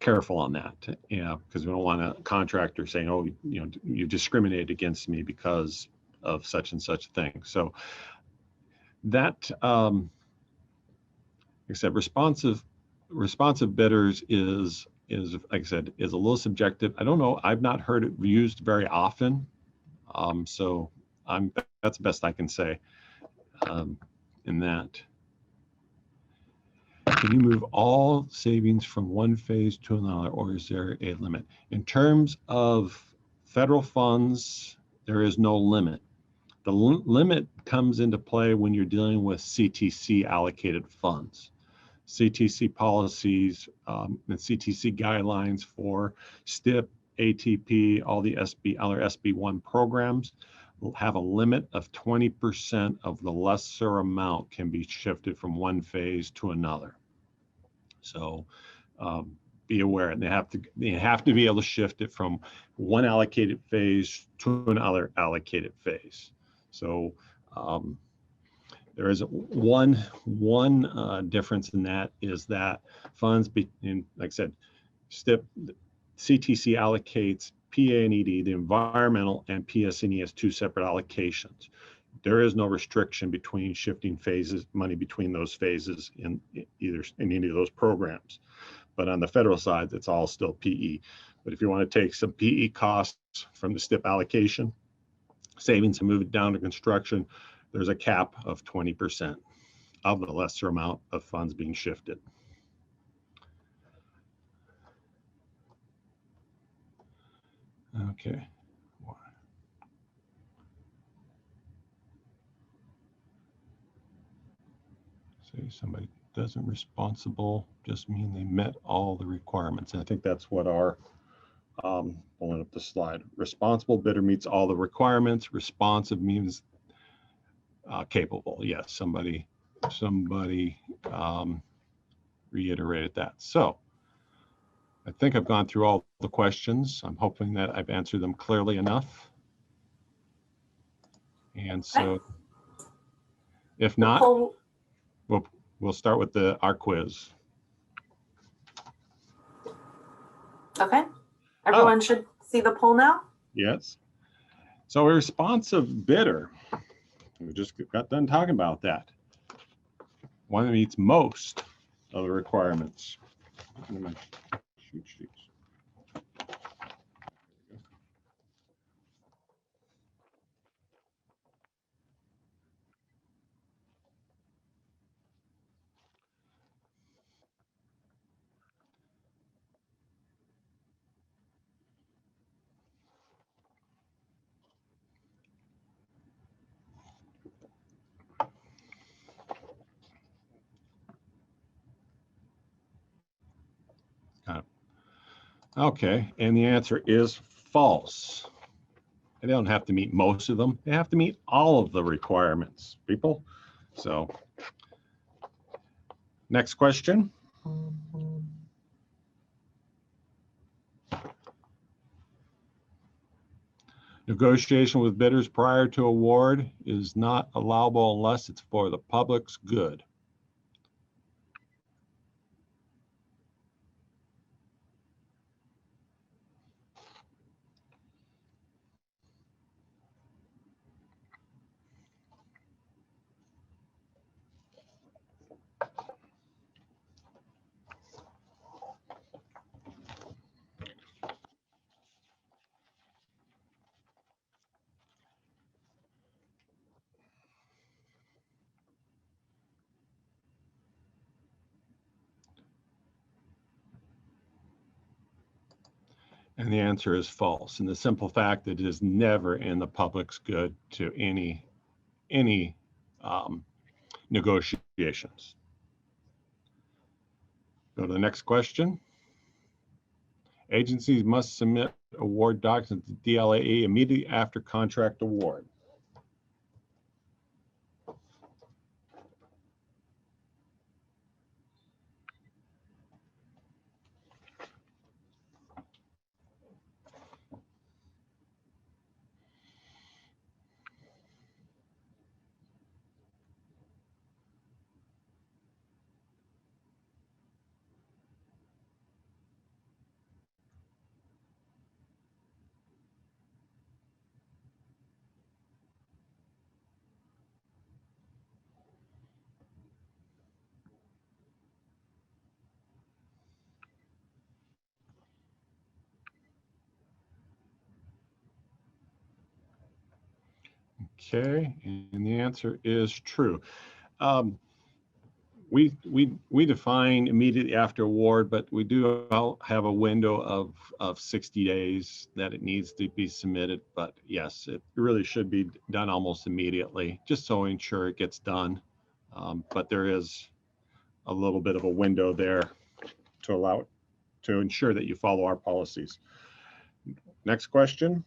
careful on that, because we don't want a contractor saying, oh, you discriminated against me because of such and such thing. So that, like I said, responsive bidders is like I said, is a little subjective. I don't know. I've not heard it used very often. So that's the best I can say in that. Can you move all savings from one phase to another, or is there a limit? In terms of federal funds, there is no limit. The limit comes into play when you're dealing with CTC allocated funds. CTC policies and CTC guidelines for STIP, ATP, all the other SB1 programs will have a limit of 20% of the lesser amount can be shifted from one phase to another. So be aware, and they have to be able to shift it from one allocated phase to another allocated phase. So there is one difference in that is that funds, like I said, STIP, CTC allocates PA and ED, the environmental, and PS&E as two separate allocations. There is no restriction between shifting phases, money between those phases in any of those programs. But on the federal side, it's all still PE. But if you want to take some PE costs from the STIP allocation savings and move it down to construction, there's a cap of 20% of the lesser amount of funds being shifted. Okay. Say somebody doesn't responsible just mean they met all the requirements. And I think that's what our pulling up the slide. Responsible bidder meets all the requirements. Responsive means capable. Yes, somebody reiterated that. So I think I've gone through all the questions. I'm hoping that I've answered them clearly enough. And so if not, we'll start with our quiz. Okay. Everyone should see the poll now. Yes. So a responsive bidder, we just got done talking about that. One that meets most of the requirements. Cheat sheets. Okay, and the answer is false. They don't have to meet most of them. They have to meet all of the requirements, people. So, next question. Negotiation with bidders prior to award is not allowable unless it's for the public's good. And the answer is false. And the simple fact that it is never in the public's good to any negotiations. Go to the next question. Agencies must submit award documents to DLAE immediately after contract award. Okay, and the answer is true. We define immediately after award, but we do have a window of 60 days that it needs to be submitted. But yes, it really should be done almost immediately, just so we ensure it gets done. But there is a little bit of a window there to ensure that you follow our policies. Next question.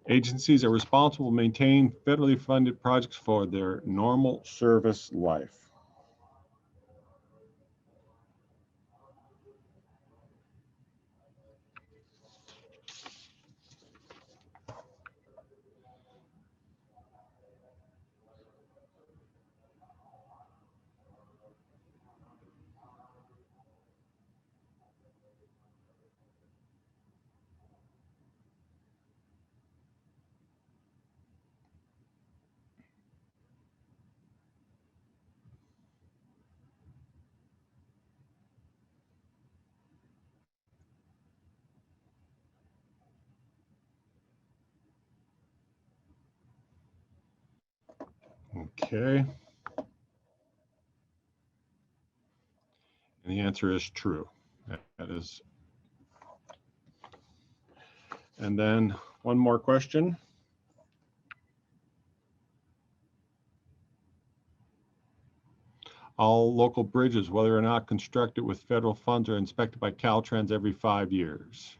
Agencies are responsible to maintain federally funded projects for their normal service life. Okay. And the answer is true. That is. And then one more question. All local bridges, whether or not constructed with federal funds, are inspected by Caltrans every 5 years.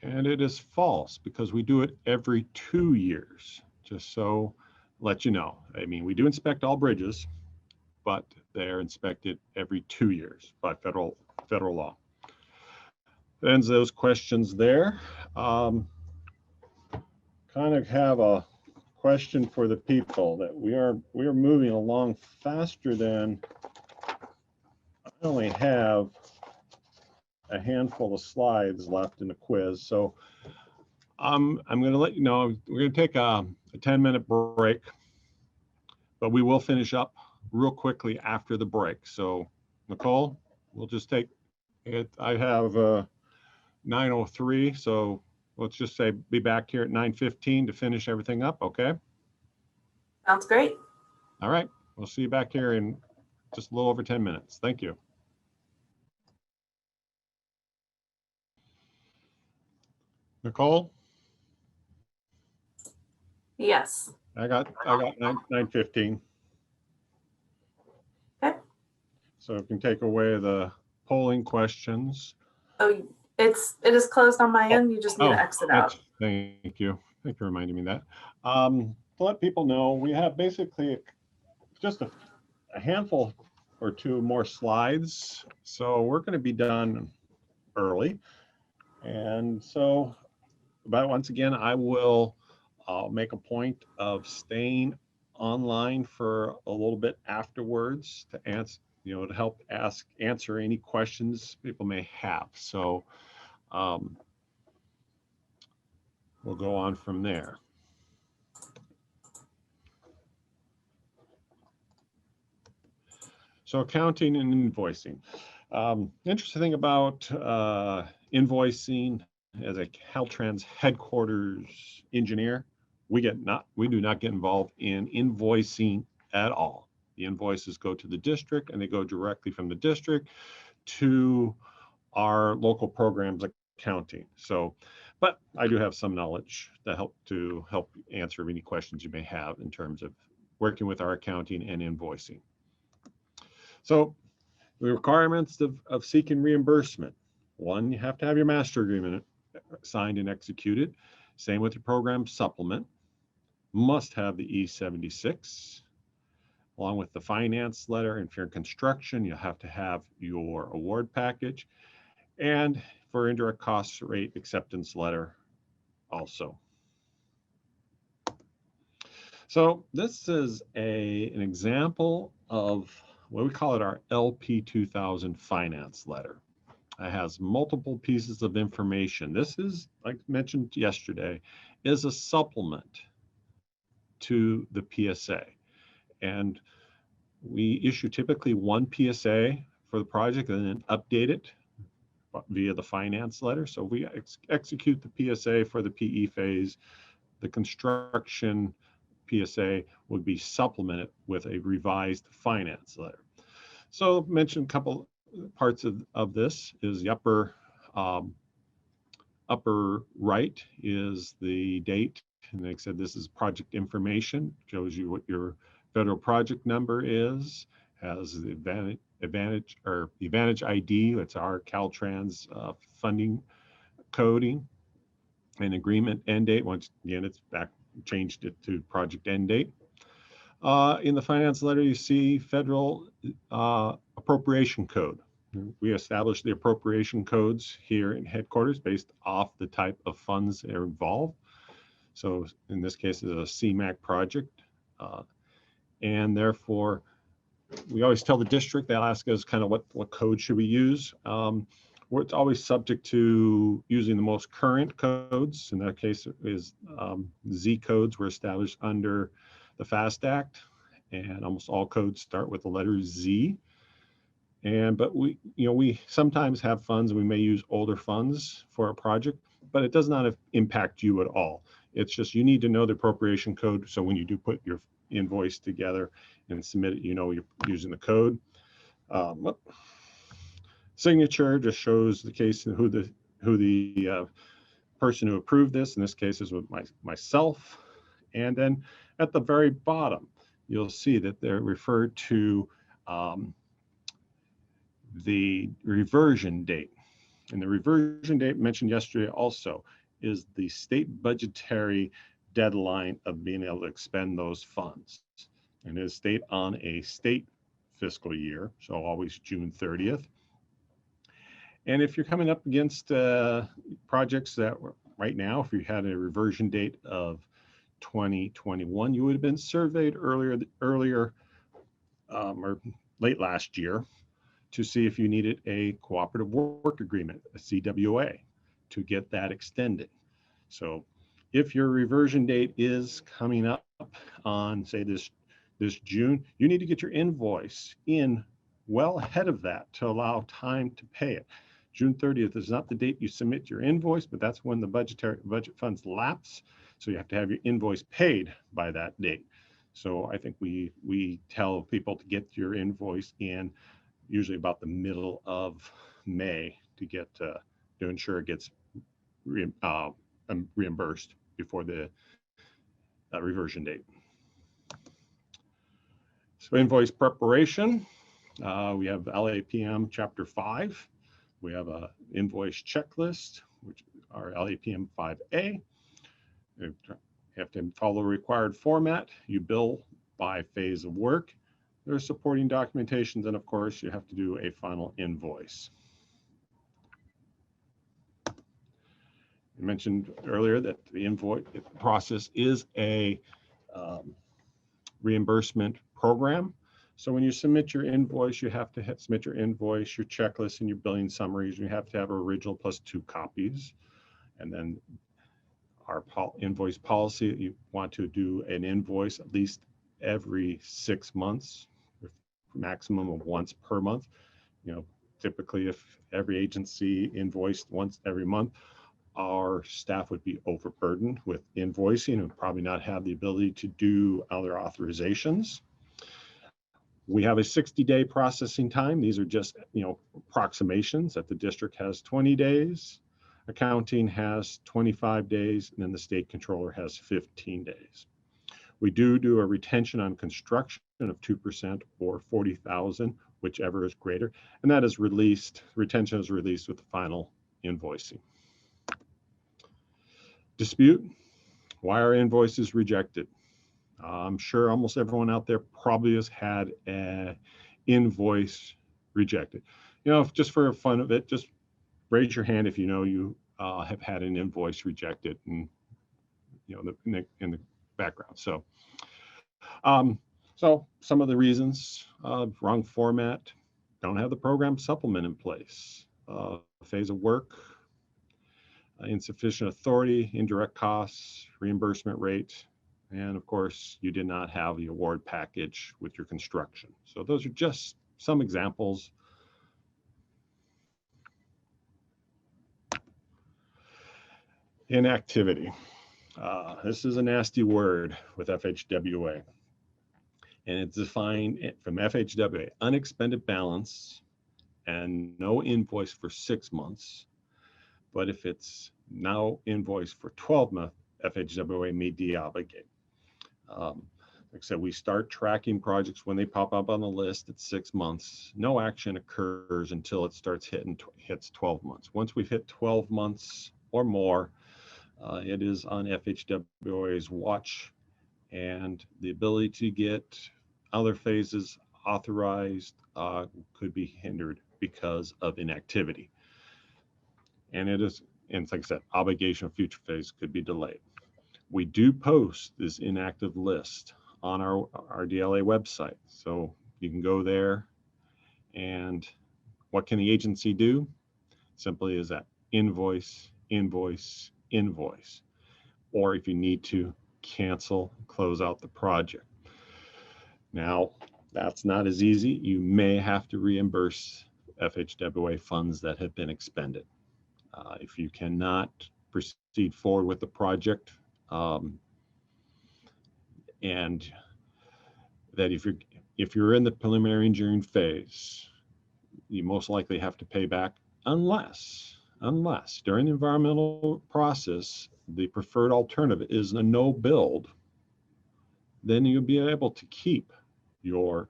And it is false because we do it every 2 years, just so let you know. I mean, we do inspect all bridges, but they're inspected every 2 years by federal law. That ends those questions there. Kind of have a question for the people that we are moving along faster than I only have a handful of slides left in the quiz. So I'm going to let you know, we're going to take a 10-minute break. but we will finish up real quickly after the break. So Nicole, we'll just take it. I have 9:03, so let's just say be back here at 9:15 to finish everything up, okay? Sounds great. All right, we'll see you back here in just a little over 10 minutes. Thank you. Nicole? Yes. I got 9:15. Okay. So you can take away the polling questions. Oh, it is closed on my end. You just need to exit out. Thank you. Thank you for reminding me that. To let people know, we have basically just a handful or two more slides. So we're going to be done early. And so, but once again, I will make a point of staying online for a little bit afterwards to answer, to help answer any questions people may have. So we'll go on from there. So accounting and invoicing. Interesting thing about invoicing, as a Caltrans headquarters engineer, we do not get involved in invoicing at all. The invoices go to the district, and they go directly from the district to our local programs accounting. So, but I do have some knowledge to help answer any questions you may have in terms of working with our accounting and invoicing. So the requirements of seeking reimbursement. One, you have to have your master agreement signed and executed. Same with your program supplement. Must have the E76. Along with the finance letter, and if you're in construction, you'll have to have your award package. And for indirect cost rate acceptance letter also. So this is an example of what we call it, our LP 2000 finance letter. It has multiple pieces of information. This is, like mentioned yesterday, is a supplement to the PSA. And we issue typically one PSA for the project and then update it via the finance letter. So we execute the PSA for the PE phase. The construction PSA would be supplemented with a revised finance letter. So mention a couple parts of this is the upper right is the date. And like I said, this is project information, shows you what your federal project number is, has the Advantage ID, that's our Caltrans funding coding, and agreement end date. Once again, it's back, changed it to project end date. In the finance letter, you see federal appropriation code. We established the appropriation codes here in headquarters based off the type of funds that are involved. So in this case, it's a CMAQ project. And therefore, we always tell the district, they'll ask us kind of what code should we use. It's always subject to using the most current codes. In that case, is Z codes were established under the FAST Act, and almost all codes start with the letter Z. But we sometimes have funds, and we may use older funds for a project, but it does not impact you at all. It's just you need to know the appropriation code, so when you do put your invoice together and submit it, you're using the code. Signature just shows the case and who the person who approved this. In this case is with myself. And then at the very bottom, you'll see that they're referred to the reversion date. And the reversion date mentioned yesterday also is the state budgetary deadline of being able to expend those funds. And it is state on a state fiscal year, so always June 30th. And if you're coming up against projects that were right now, if you had a reversion date of 2021, you would have been surveyed earlier or late last year to see if you needed a cooperative work agreement, a CWA, to get that extended. So if your reversion date is coming up on, say, this this June, you need to get your invoice in well ahead of that to allow time to pay it. June 30th is not the date you submit your invoice, but that's when the budget funds lapse. So you have to have your invoice paid by that date. So I think we tell people to get your invoice in usually about the middle of May to get to ensure it gets reimbursed before the reversion date. So invoice preparation, we have LAPM Chapter 5. We have a invoice checklist, which are LAPM 5A. You have to follow required format. You bill by phase of work. There's supporting documentations, and of course, you have to do a final invoice. I mentioned earlier that the invoice process is a reimbursement program. So when you submit your invoice, you have to submit your invoice, your checklist, and your billing summaries. You have to have original plus 2 copies. And then our invoice policy, you want to do an invoice at least every 6 months, maximum of once per month. You know, typically if every agency invoiced once every month, our staff would be overburdened with invoicing and probably not have the ability to do other authorizations. We have a 60-day processing time. These are just, approximations that the district has 20 days, accounting has 25 days, and then the state controller has 15 days. We do a retention on construction of 2% or 40,000, whichever is greater, and that is released, retention is released with the final invoicing. Dispute, why are invoices rejected? I'm sure almost everyone out there probably has had an invoice rejected. Just for fun of it, just raise your hand if you know you have had an invoice rejected, and in the background. So, so some of the reasons: wrong format, don't have the program supplement in place, phase of work, insufficient authority, indirect costs, reimbursement rate. And of course, you did not have the award package with your construction. So those are just some examples. Inactivity. This is a nasty word with FHWA. And it's defined from FHWA, unexpended balance and no invoice for 6 months. But if it's now invoiced for 12 months, FHWA may deobligate. Like I said, we start tracking projects when they pop up on the list at 6 months. No action occurs until it starts hits 12 months. Once we've hit 12 months or more, it is on FHWA's watch, and the ability to get other phases authorized could be hindered because of inactivity. And like I said, obligation of future phase could be delayed. We do post this inactive list on our DLA website. So you can go there, and what can the agency do? Simply is that invoice, invoice, invoice. Or if you need to, cancel, close out the project. Now, that's not as easy. You may have to reimburse FHWA funds that have been expended. If you cannot proceed forward with the project, and that if you're in the preliminary engineering phase, you most likely have to pay back unless during the environmental process the preferred alternative is a no build. Then you'll be able to keep your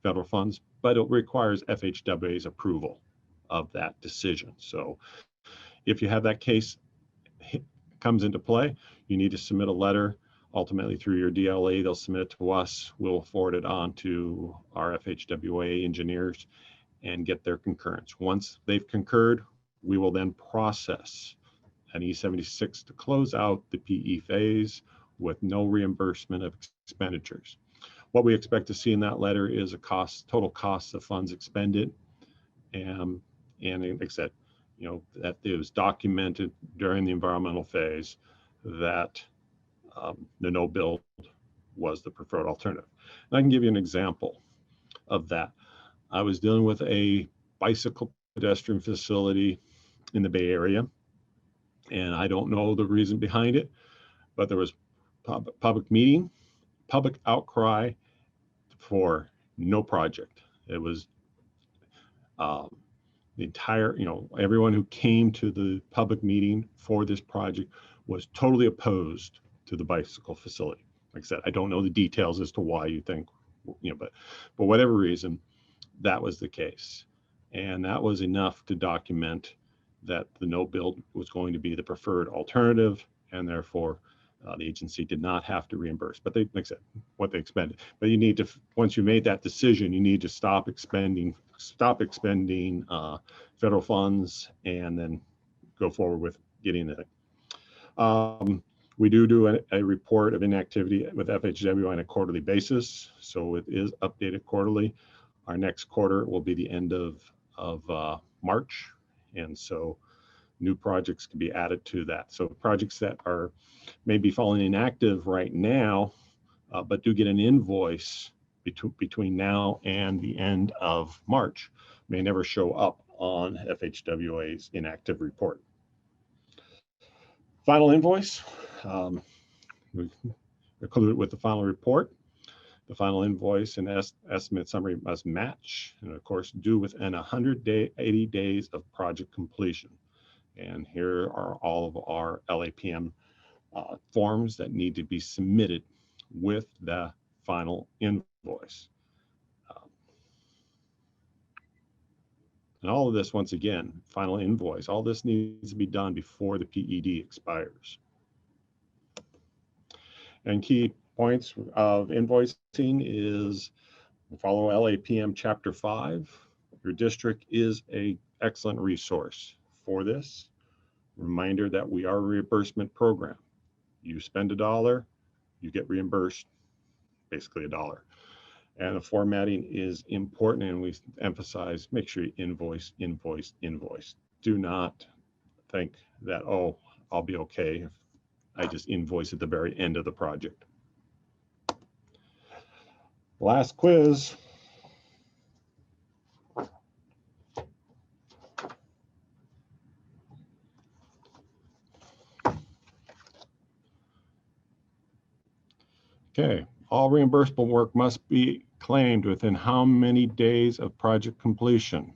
federal funds, but it requires FHWA's approval of that decision. So if you have that case comes into play, you need to submit a letter ultimately through your DLA. They'll submit it to us. We'll forward it on to our FHWA engineers and get their concurrence. Once they've concurred, we will then process an E76 to close out the PE phase with no reimbursement of expenditures. What we expect to see in that letter is a total cost of funds expended, and like I said, that it was documented during the environmental phase that the no build was the preferred alternative. And I can give you an example of that. I was dealing with a bicycle pedestrian facility in the Bay Area, and I don't know the reason behind it, but there was public meeting, public outcry for no project. It was the entire, everyone who came to the public meeting for this project was totally opposed to the bicycle facility. Like I said, I don't know the details as to why you think, but for whatever reason, that was the case. And that was enough to document that the no build was going to be the preferred alternative, and therefore the agency did not have to reimburse. But they, like I said, what they expended. But you need to, once you made that decision, you need to stop expending federal funds and then go forward with getting it. We do a report of inactivity with FHW on a quarterly basis, so it is updated quarterly. Our next quarter will be the end of March, and so new projects can be added to that. So projects that are maybe falling inactive right now, but do get an invoice between now and the end of March, may never show up on FHWA's inactive report. Final invoice, we include it with the final report. The final invoice and estimate summary must match, and of course, due within 180 days of project completion. And here are all of our LAPM forms that need to be submitted with the final invoice. And all of this, once again, final invoice, all this needs to be done before the PED expires. And key points of invoicing is follow LAPM Chapter 5. Your district is an excellent resource for this. Reminder that we are a reimbursement program. You spend $1, you get reimbursed basically $1. And the formatting is important, and we emphasize, make sure you invoice, invoice, invoice. Do not think that, oh, I'll be okay if I just invoice at the very end of the project. Last quiz. Okay, all reimbursable work must be claimed within how many days of project completion?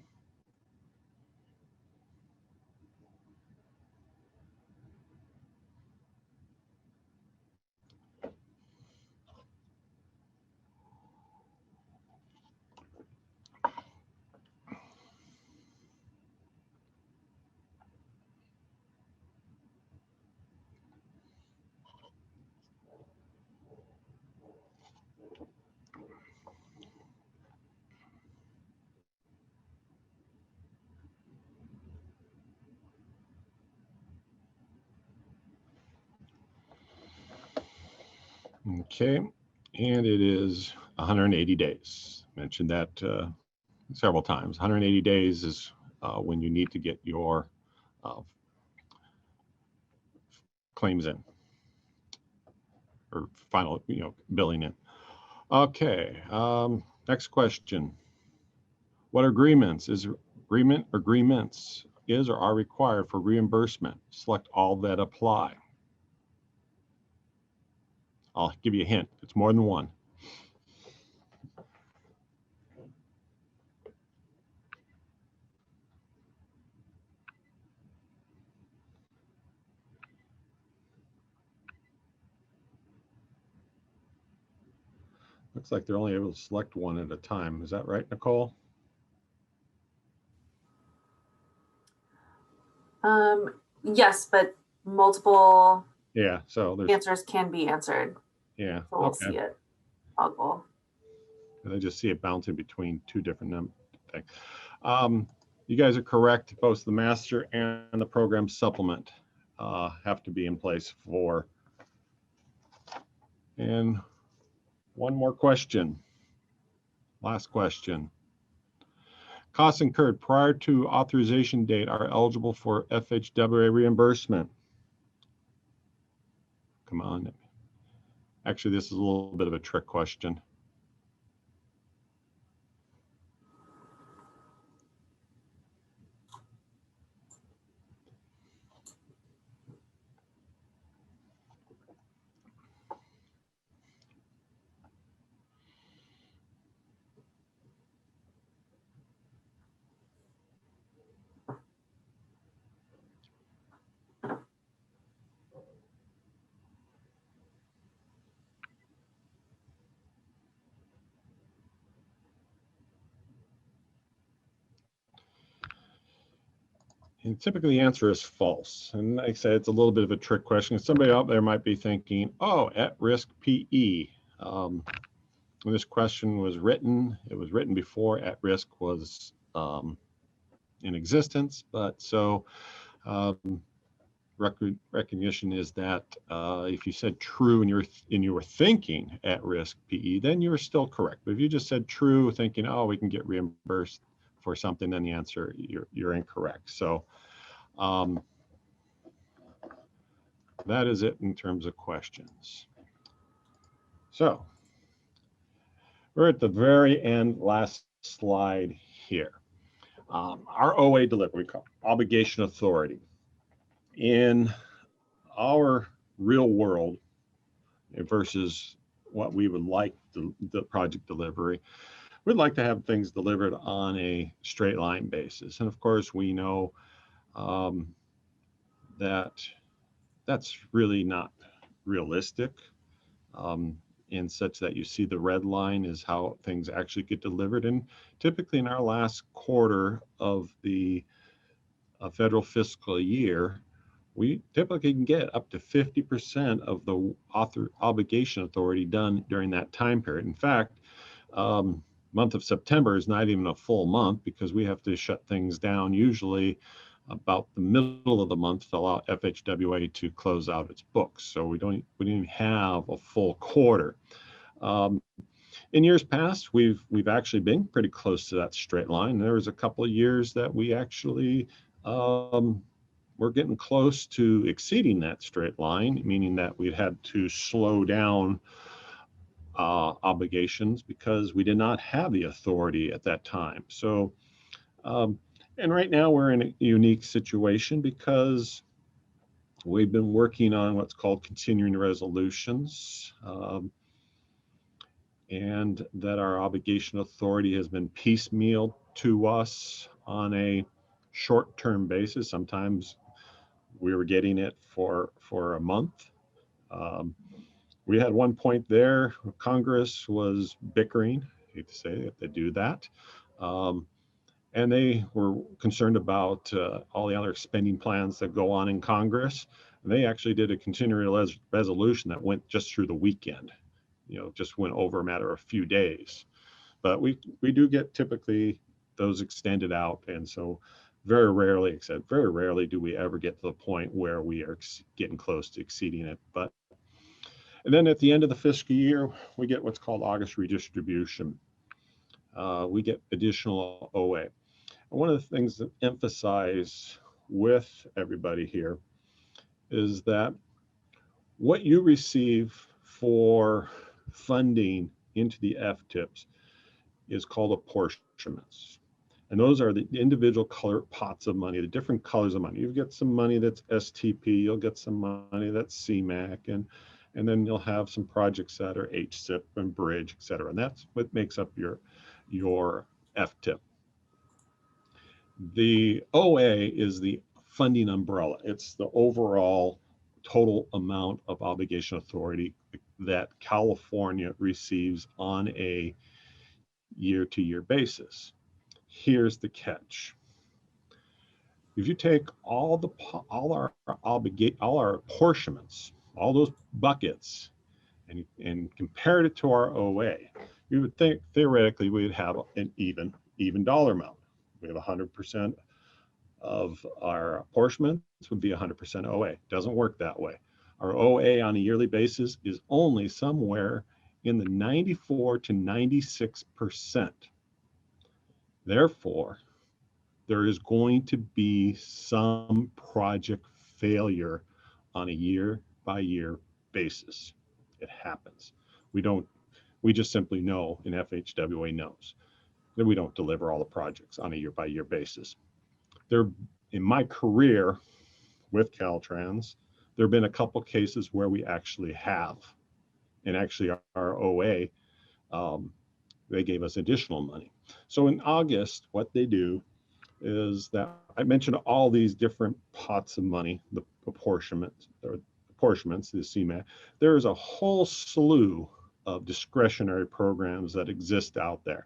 Okay, and it is 180 days. Mentioned that several times. 180 days is when you need to get your claims in, or final, billing in. Okay, next question. What agreements is or are required for reimbursement? Select all that apply. I'll give you a hint. It's more than one. Looks like they're only able to select one at a time. Is that right, Nicole? Yes, but multiple so there's answers can be answered. So we'll see it toggle. I just see it bouncing between two different things. You guys are correct. Both the master and the program supplement have to be in place for. And one more question. Last question. Costs incurred prior to authorization date are eligible for FHWA reimbursement. Come on. Actually, this is a little bit of a trick question. And typically the answer is false. And like I said, it's a little bit of a trick question. Somebody out there might be thinking, oh, at-risk PE. When this question was written, it was written before at-risk was in existence. But so recognition is that if you said true and you were thinking at-risk PE, then you were still correct. But if you just said true, thinking, oh, we can get reimbursed for something, then the answer, you're incorrect. So that is it in terms of questions. So we're at the very end, last slide here. Our OA delivery, obligation authority. In our real world versus what we would like the project delivery, we'd like to have things delivered on a straight line basis. And of course, we know that that's really not realistic. In such that you see the red line is how things actually get delivered. And typically in our last quarter of the federal fiscal year, we typically can get up to 50% of the obligation authority done during that time period. In fact, month of September is not even a full month because we have to shut things down usually about the middle of the month to allow FHWA to close out its books. So we didn't even have a full quarter. In years past, we've actually been pretty close to that straight line. There was a couple of years that we actually we're getting close to exceeding that straight line, meaning that we've had to slow down obligations because we did not have the authority at that time. So, and right now we're in a unique situation because we've been working on what's called continuing resolutions, and that our obligation authority has been piecemeal to us on a short-term basis. Sometimes we were getting it for a month. We had one point there, Congress was bickering, I hate to say it, they do that. And they were concerned about all the other spending plans that go on in Congress. And they actually did a continuing resolution that went just through the weekend, just went over a matter of a few days. But we do get typically those extended out. And so very rarely, except very rarely, do we ever get to the point where we are getting close to exceeding it. And then at the end of the fiscal year, we get what's called August redistribution. We get additional OA. One of the things to emphasize with everybody here is that what you receive for funding into the FTIPs is called apportionments. And those are the individual color pots of money, the different colors of money. You get some money that's STP, you'll get some money that's CMAC, and then you'll have some projects that are HSIP and Bridge, et cetera. And that's what makes up your FTIP. The OA is the funding umbrella. It's the overall total amount of obligation authority that California receives on a year-to-year basis. Here's the catch. If you take all our apportionments, all those buckets, and compared it to our OA, you would think theoretically we'd have an even dollar amount. We have 100% of our apportionments would be 100% OA. Doesn't work that way. Our OA on a yearly basis is only somewhere in the 94 to 96%. Therefore, there is going to be some project failure on a year-by-year basis. it happens. We just simply know, and FHWA knows, that we don't deliver all the projects on a year-by-year basis. In my career with Caltrans, there have been a couple cases where we actually have, and actually our OA, they gave us additional money. So in August, what they do is that I mentioned all these different pots of money, the apportionments, the CMAQ. There is a whole slew of discretionary programs that exist out there.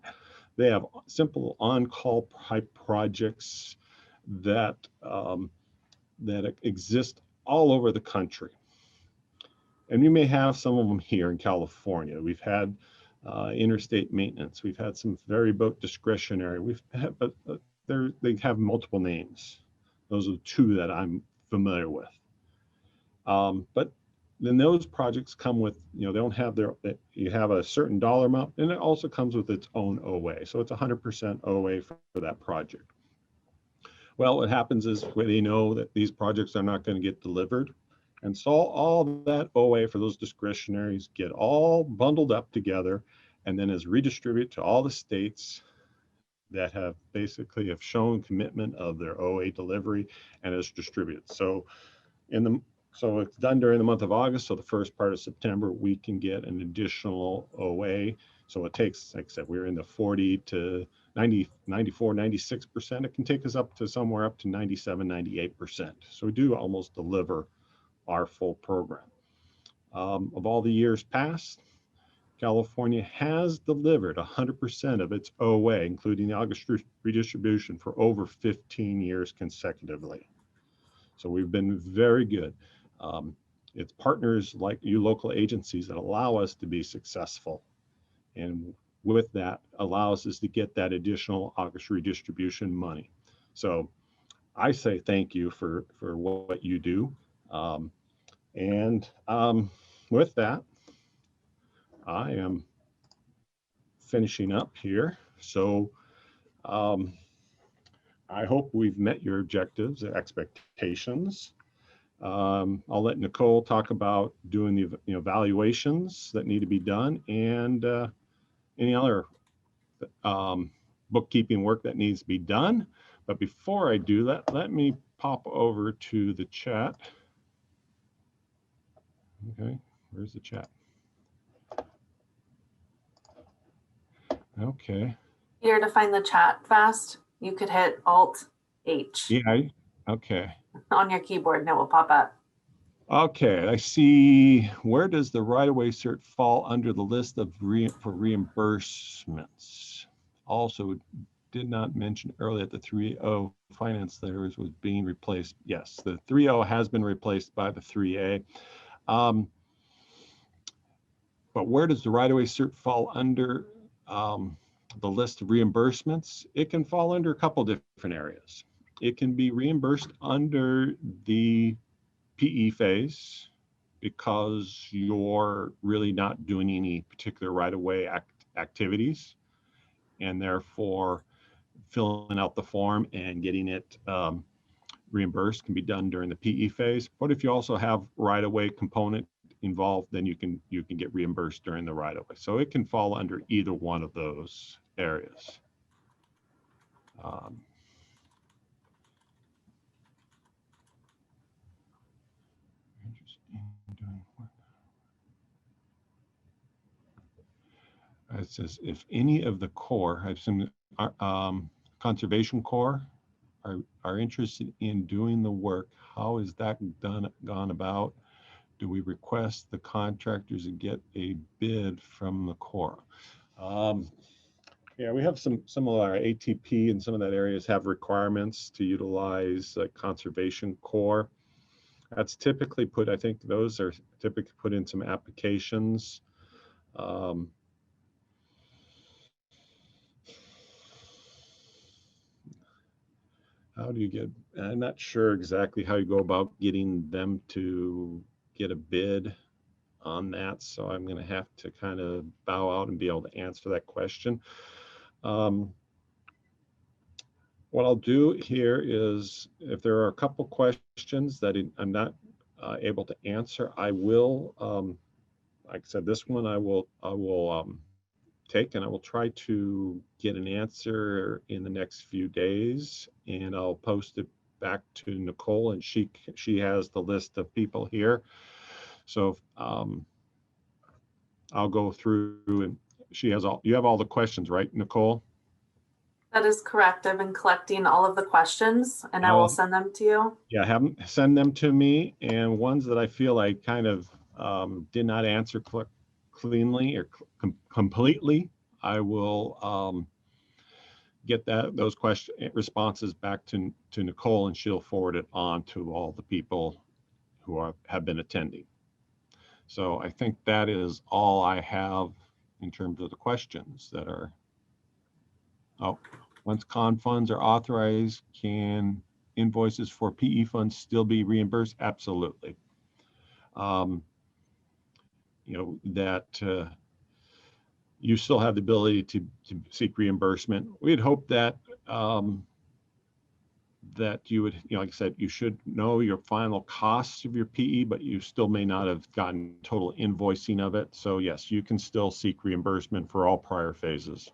They have simple on-call type projects that exist all over the country. And you may have some of them here in California. We've had interstate maintenance. We've had some very discretionary. But they have multiple names. Those are the two that I'm familiar with. But then those projects come with, they don't have you have a certain dollar amount, and it also comes with its own OA. So it's 100% OA for that project. Well, what happens is they know that these projects are not going to get delivered. And so all that OA for those discretionaries get all bundled up together and then is redistributed to all the states that have shown commitment of their OA delivery and is distributed. So so it's done during the month of August. So the first part of September, we can get an additional OA. So it takes, like I said, we're in the 40 to 90, 94, 96%. It can take us up to somewhere up to 97, 98%. So we do almost deliver our full program. Of all the years past, California has delivered 100% of its OA, including the August redistribution, for over 15 years consecutively. So we've been very good. It's partners like you local agencies that allow us to be successful. And with that, allows us to get that additional August redistribution money. So I say thank you for what you do. With that, I am finishing up here. So I hope we've met your objectives and expectations. I'll let Nicole talk about doing the evaluations that need to be done and any other bookkeeping work that needs to be done. But before I do that, let me pop over to the chat. Okay, where's the chat? Okay. Here, to find the chat fast, you could hit Alt-H. Yeah, okay. On your keyboard, and it will pop up. Okay, I see. Where does the right-of-way cert fall under the list of for reimbursements? Also, did not mention earlier that the 3.0 finance letters was being replaced. Yes, the 3.0 has been replaced by the 3A. But where does the right-of-way cert fall under the list of reimbursements? It can fall under a couple different areas. It can be reimbursed under the PE phase because you're really not doing any particular right-of-way activities, and therefore filling out the form and getting it reimbursed can be done during the PE phase. But if you also have right-of-way component involved, then you can get reimbursed during the right-of-way. So it can fall under either one of those areas. It says if any of the Corps, I've seen Conservation Corps are interested in doing the work, how is that gone about? Do we request the contractors to get a bid from the Corps? Yeah, we have some of our ATP and some of that areas have requirements to utilize Conservation Corps. That's typically put, I think those are typically put in some applications. How do you get, I'm not sure exactly how you go about getting them to get a bid on that. So I'm going to have to kind of bow out and be able to answer that question. What I'll do here is if there are a couple questions that I'm not able to answer, I will like I said, this one I will take, and I will try to get an answer in the next few days, and I'll post it back to Nicole, and she has the list of people here. So I'll go through, and you have all the questions, right, Nicole? That is correct. I've been collecting all of the questions and I will send them to you. Yeah, send them to me, and ones that I feel I kind of did not answer cleanly or completely, I will get those responses back to Nicole, and she'll forward it on to all the people who have been attending. So I think that is all I have in terms of the questions that are. Once con funds are authorized, can invoices for PE funds still be reimbursed? Absolutely. That you still have the ability to seek reimbursement. We'd hope that that you would, like I said, you should know your final costs of your PE, but you still may not have gotten total invoicing of it. So yes, you can still seek reimbursement for all prior phases.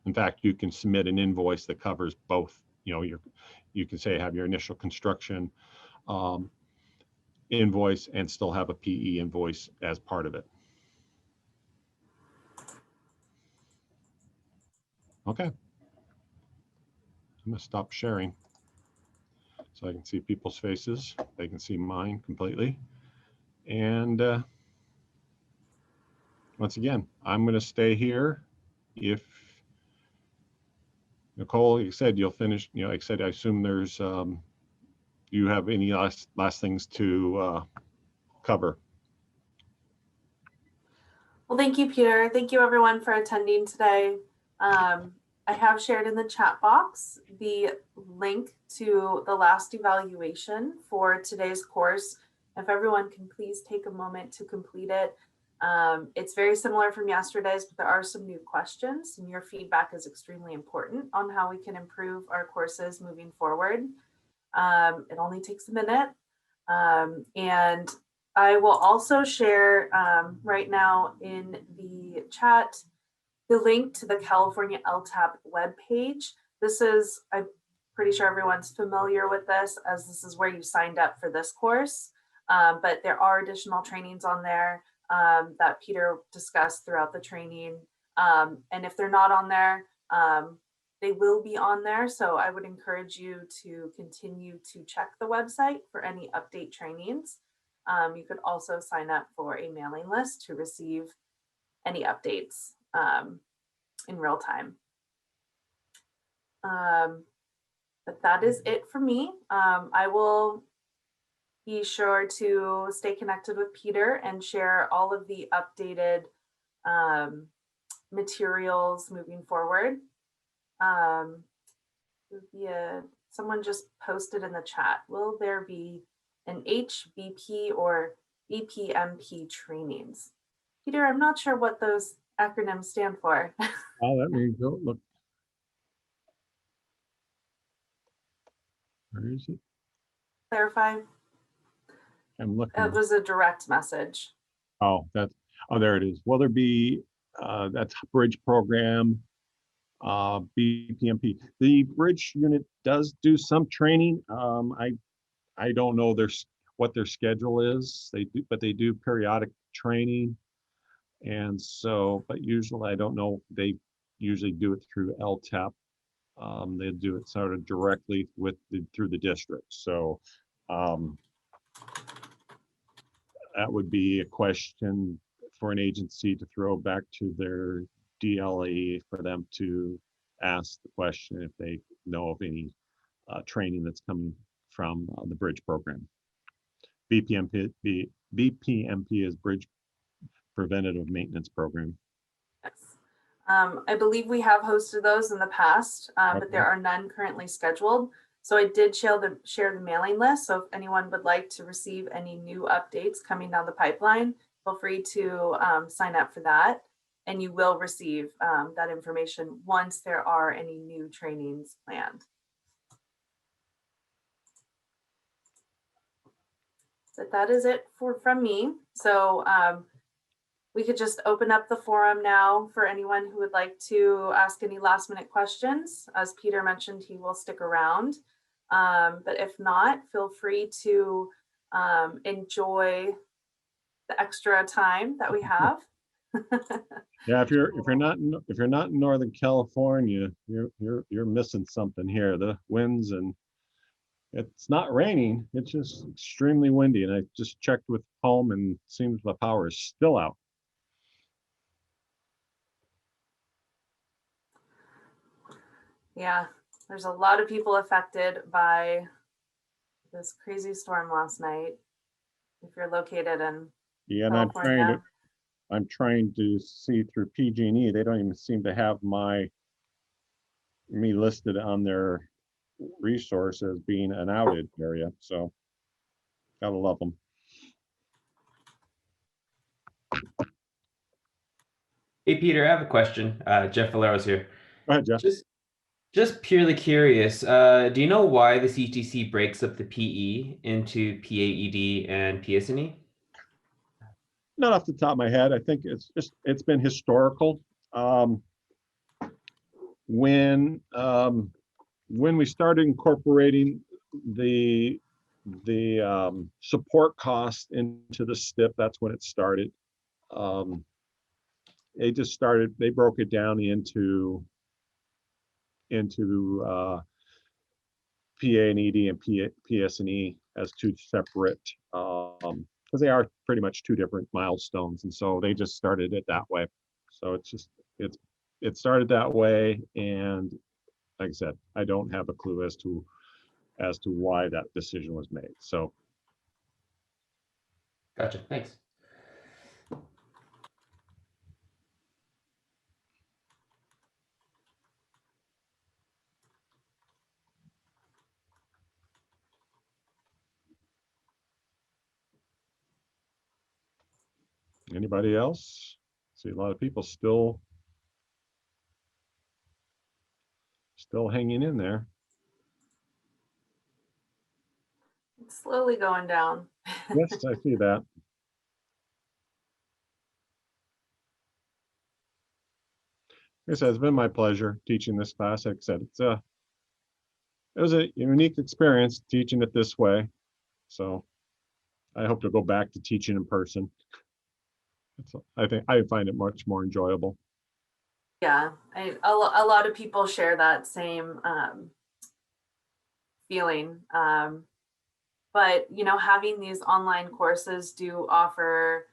In fact, you can submit an invoice that covers both. You can say have your initial construction invoice and still have a PE invoice as part of it. Okay. I'm gonna stop sharing so I can see people's faces. They can see mine completely. And once again, I'm gonna stay here. If Nicole, you said you'll finish, like I said, I assume there's, you have any last things to cover? Well, thank you, Peter. Thank you everyone for attending today. I have shared in the chat box the link to the last evaluation for today's course. If everyone can please take a moment to complete it. It's very similar from yesterday's, but there are some new questions, and your feedback is extremely important on how we can improve our courses moving forward. It only takes a minute. And I will also share right now in the chat the link to the California LTAP webpage. This is, I'm pretty sure everyone's familiar with this, as this is where you signed up for this course. But there are additional trainings on there that Peter discussed throughout the training. And if they're not on there, they will be on there. So I would encourage you to continue to check the website for any update trainings. You could also sign up for a mailing list to receive any updates in real time. But that is it for me. I will be sure to stay connected with Peter and share all of the updated materials moving forward. Someone just posted in the chat, will there be an HBP or BPMP trainings? Peter, I'm not sure what those acronyms stand for. Oh, let me go look. Where is it? Clarify. I'm looking. It was a direct message. Oh, there it is. Will there be, that's bridge program, BPMP. The bridge unit does do some training. I don't know what their schedule is. But they do periodic training. And so, but usually I don't know, they usually do it through LTAP. They do it sort of directly through the district. So that would be a question for an agency to throw back to their DLE for them to ask the question if they know of any training that's coming from the bridge program. BPMP is Bridge Preventative Maintenance Program. Yes. I believe we have hosted those in the past, Okay. but there are none currently scheduled. So I did share the mailing list. So if anyone would like to receive any new updates coming down the pipeline, feel free to sign up for that. And you will receive that information once there are any new trainings planned. So that is it from me. So we could just open up the forum now for anyone who would like to ask any last minute questions. As Peter mentioned, he will stick around. But if not, feel free to enjoy the extra time that we have. Yeah, if you're not in Northern California, you're missing something here. The winds, and it's not raining, it's just extremely windy. And I just checked with home and it seems the power is still out. Yeah, there's a lot of people affected by this crazy storm last night. If you're located in Yeah, and California. I'm trying to see through PG&E. They don't even seem to have me listed on their resource as being an outage area. So gotta love them. Hey, Peter, I have a question. Jeff Valero's here. Go ahead, Jeff. Just purely curious, do you know why the CTC breaks up the PE into PAED and PSNE? Not off the top of my head. I think it's been historical. When we started incorporating the support cost into the STIP, that's when it started. They broke it down into PA&ED and PS&E as two separate, because they are pretty much two different milestones, and so they just started it that way. So it started that way, and like I said, I don't have a clue as to why that decision was made. So Gotcha, thanks. anybody else? See a lot of people still hanging in there. It's slowly going down. Yes, I see that. Like I said, it's been my pleasure teaching this class. Like I said, it was a unique experience teaching it this way. So I hope to go back to teaching in person. I find it much more enjoyable. Yeah, a lot of people share that same feeling. But having these online courses do offer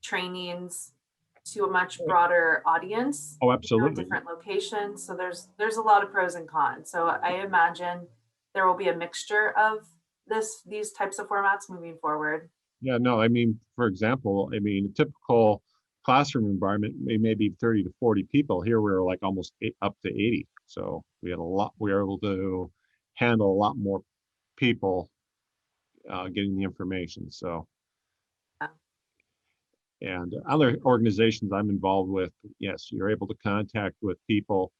trainings to a much broader audience. Oh, absolutely. Different locations. So there's a lot of pros and cons. So I imagine there will be a mixture of these types of formats moving forward. Yeah, no, I mean, for example, a typical classroom environment may be 30 to 40 people. Here we're like almost up to 80. So we were able to handle a lot more people getting the information. So, and other organizations I'm involved with, yes, you're able to contact with people.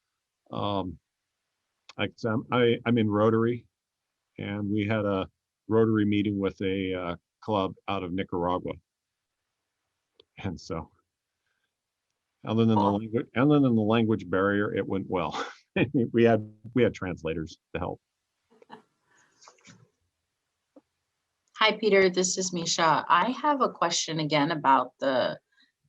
Like I'm in Rotary, and we had a Rotary meeting with a club out of Nicaragua. And so, other than the language barrier, it went well. we had translators to help. Hi, Peter, this is Misha. I have a question again about the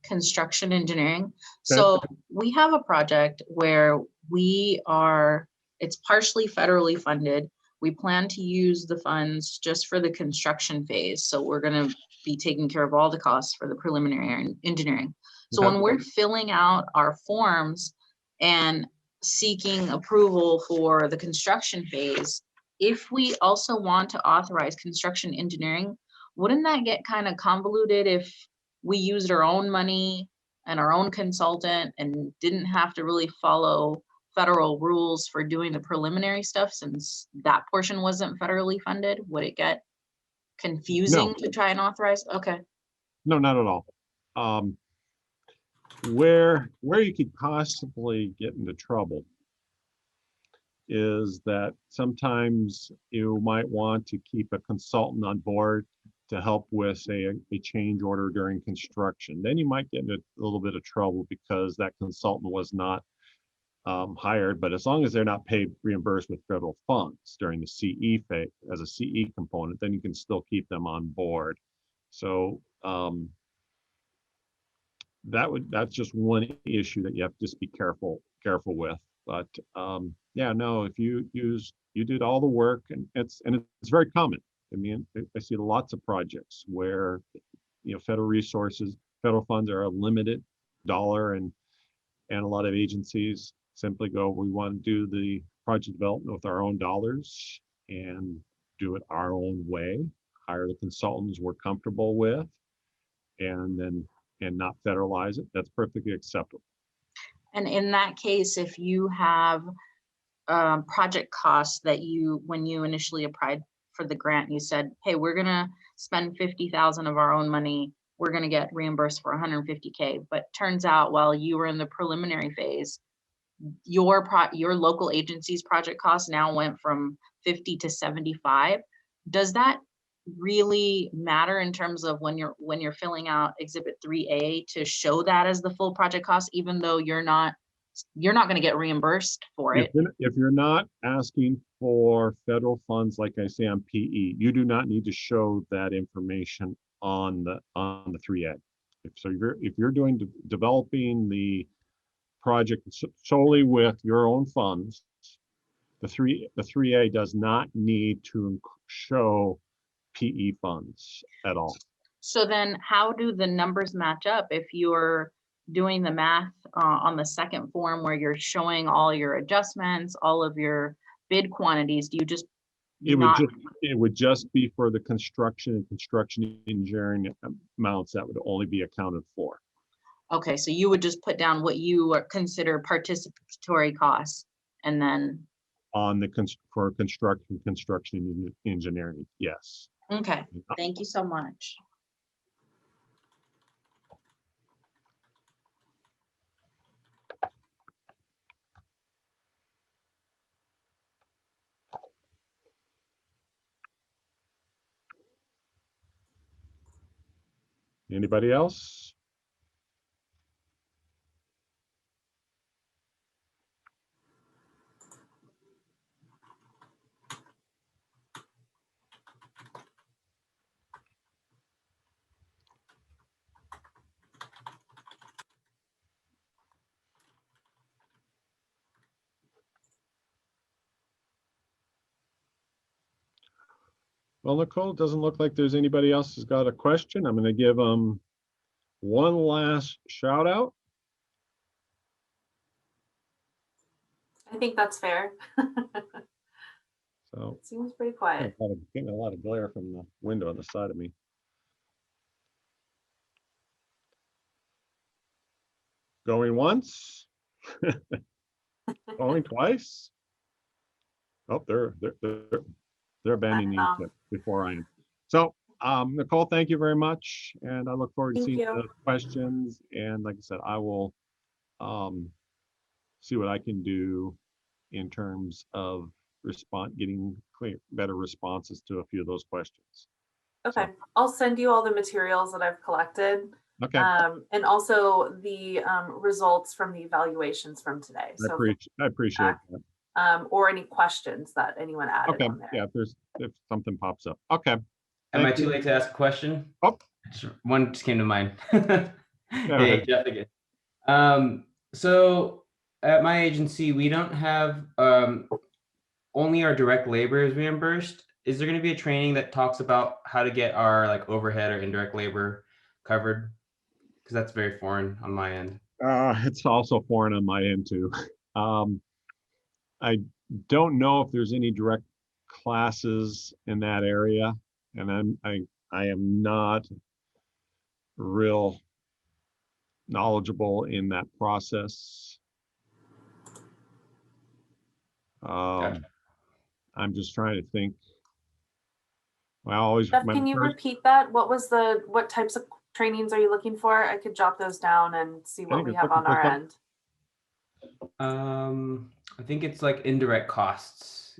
construction engineering. So we have a project where it's partially federally funded. We plan to use the funds just for the construction phase. So we're gonna be taking care of all the costs for the preliminary engineering. So when we're filling out our forms and seeking approval for the construction phase, if we also want to authorize construction engineering, wouldn't that get kind of convoluted if we used our own money and our own consultant and didn't have to really follow federal rules for doing the preliminary stuff, since that portion wasn't federally funded? Would it get confusing to try and authorize? Okay. No, not at all. Where you could possibly get into trouble is that sometimes you might want to keep a consultant on board to help with, say, a change order during construction. Then you might get into a little bit of trouble because that consultant was not hired, but as long as they're not paid reimbursed with federal funds during the CE phase as a CE component, then you can still keep them on board. So that's just one issue that you have to just be careful with. But yeah, no, if you did all the work, and it's very common. I mean, I see lots of projects where, you know, federal funds are a limited dollar, and a lot of agencies simply go, we want to do the project development with our own dollars and do it our own way, hire the consultants we're comfortable with, and not federalize it. That's perfectly acceptable. And in that case, if you have project costs that when you initially applied for the grant, you said, hey, we're gonna spend 50,000 of our own money, we're gonna get reimbursed for 150K, but turns out while you were in the preliminary phase, your local agency's project costs now went from 50 to 75. Does that really matter in terms of when you're filling out Exhibit 3A to show that as the full project cost, even though you're not going to get reimbursed for it? If you're not asking for federal funds, like I say on PE, you do not need to show that information on the 3A. If you're developing the project solely with your own funds, the 3A does not need to show PE funds at all. So then how do the numbers match up if you're doing the math on the second form where you're showing all your adjustments, all of your bid quantities? Do you just it would just be for the construction and construction engineering amounts that would only be accounted for. Okay, so you would just put down what you consider participatory costs, and then on for construction engineering, yes. Okay, thank you so much. Anybody else? Well, Nicole, it doesn't look like there's anybody else who's got a question. I'm going to give them one last shout out. I think that's fair. So it seems pretty quiet. Getting a lot of glare from the window on the side of me. Going once. Going twice. Oh, they're abandoning you before I am. So Nicole, thank you very much, and I look forward to seeing the questions. And like I said, I will see what I can do in terms of getting better responses to a few of those questions. Okay, so I'll send you all the materials that I've collected. Okay. And also the results from the evaluations from today. I appreciate that. Or any questions that anyone added. Okay. On there. Yeah, if something pops up. Okay. Am I too late to ask a question? Oh, one just came to mind. Hey, Jeff again. So at my agency, we don't have only our direct labor is reimbursed. Is there going to be a training that talks about how to get our like overhead or indirect labor covered? Because that's very foreign on my end. It's also foreign on my end too. I don't know if there's any direct classes in that area, and I am not real knowledgeable in that process. Gotcha. I'm just trying to think. Well, Jeff, can you repeat that? What types of trainings are you looking for? I could jot those down and see what we have on our end. I think it's like indirect costs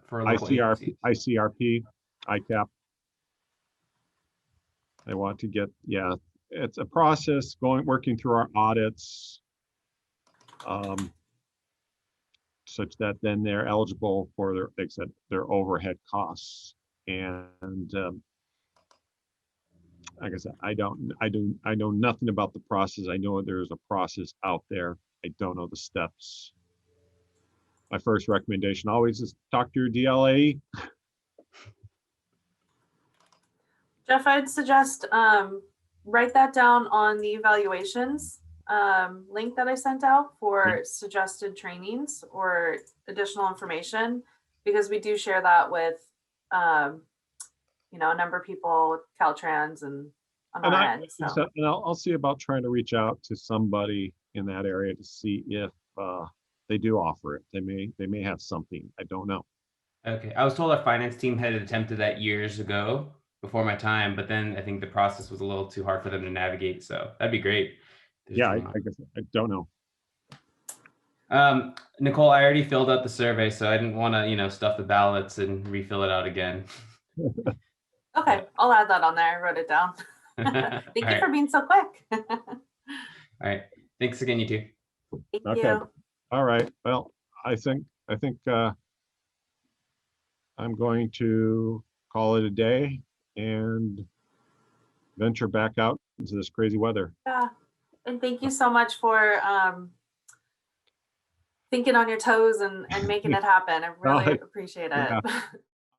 for local agencies. ICRP, ICAP. They want to get, yeah, it's a process working through our audits, such that then they're eligible for their, like I said, their overhead costs. And like I said, I know nothing about the process. I know there's a process out there. I don't know the steps. My first recommendation always is talk to your DLA. Jeff, I'd suggest write that down on the evaluations link that I sent out for suggested trainings or additional information, because we do share that with you know, a number of people, Caltrans and on our end. So. And I'll see about trying to reach out to somebody in that area to see if they do offer it. They may have something. I don't know. Okay, I was told our finance team had attempted that years ago before my time, but then I think the process was a little too hard for them to navigate. So that'd be great. Yeah, I guess I don't know. Nicole, I already filled out the survey, so I didn't want to, you know, stuff the ballots and refill it out again. Okay, yeah. I'll add that on there. I wrote it down. Thank you for being so quick. All right. Thanks again, you two. Thank you. All right. Well, I think I'm going to call it a day and venture back out into this crazy weather. Yeah. And thank you so much for thinking on your toes and making it happen. I really appreciate it. Yeah.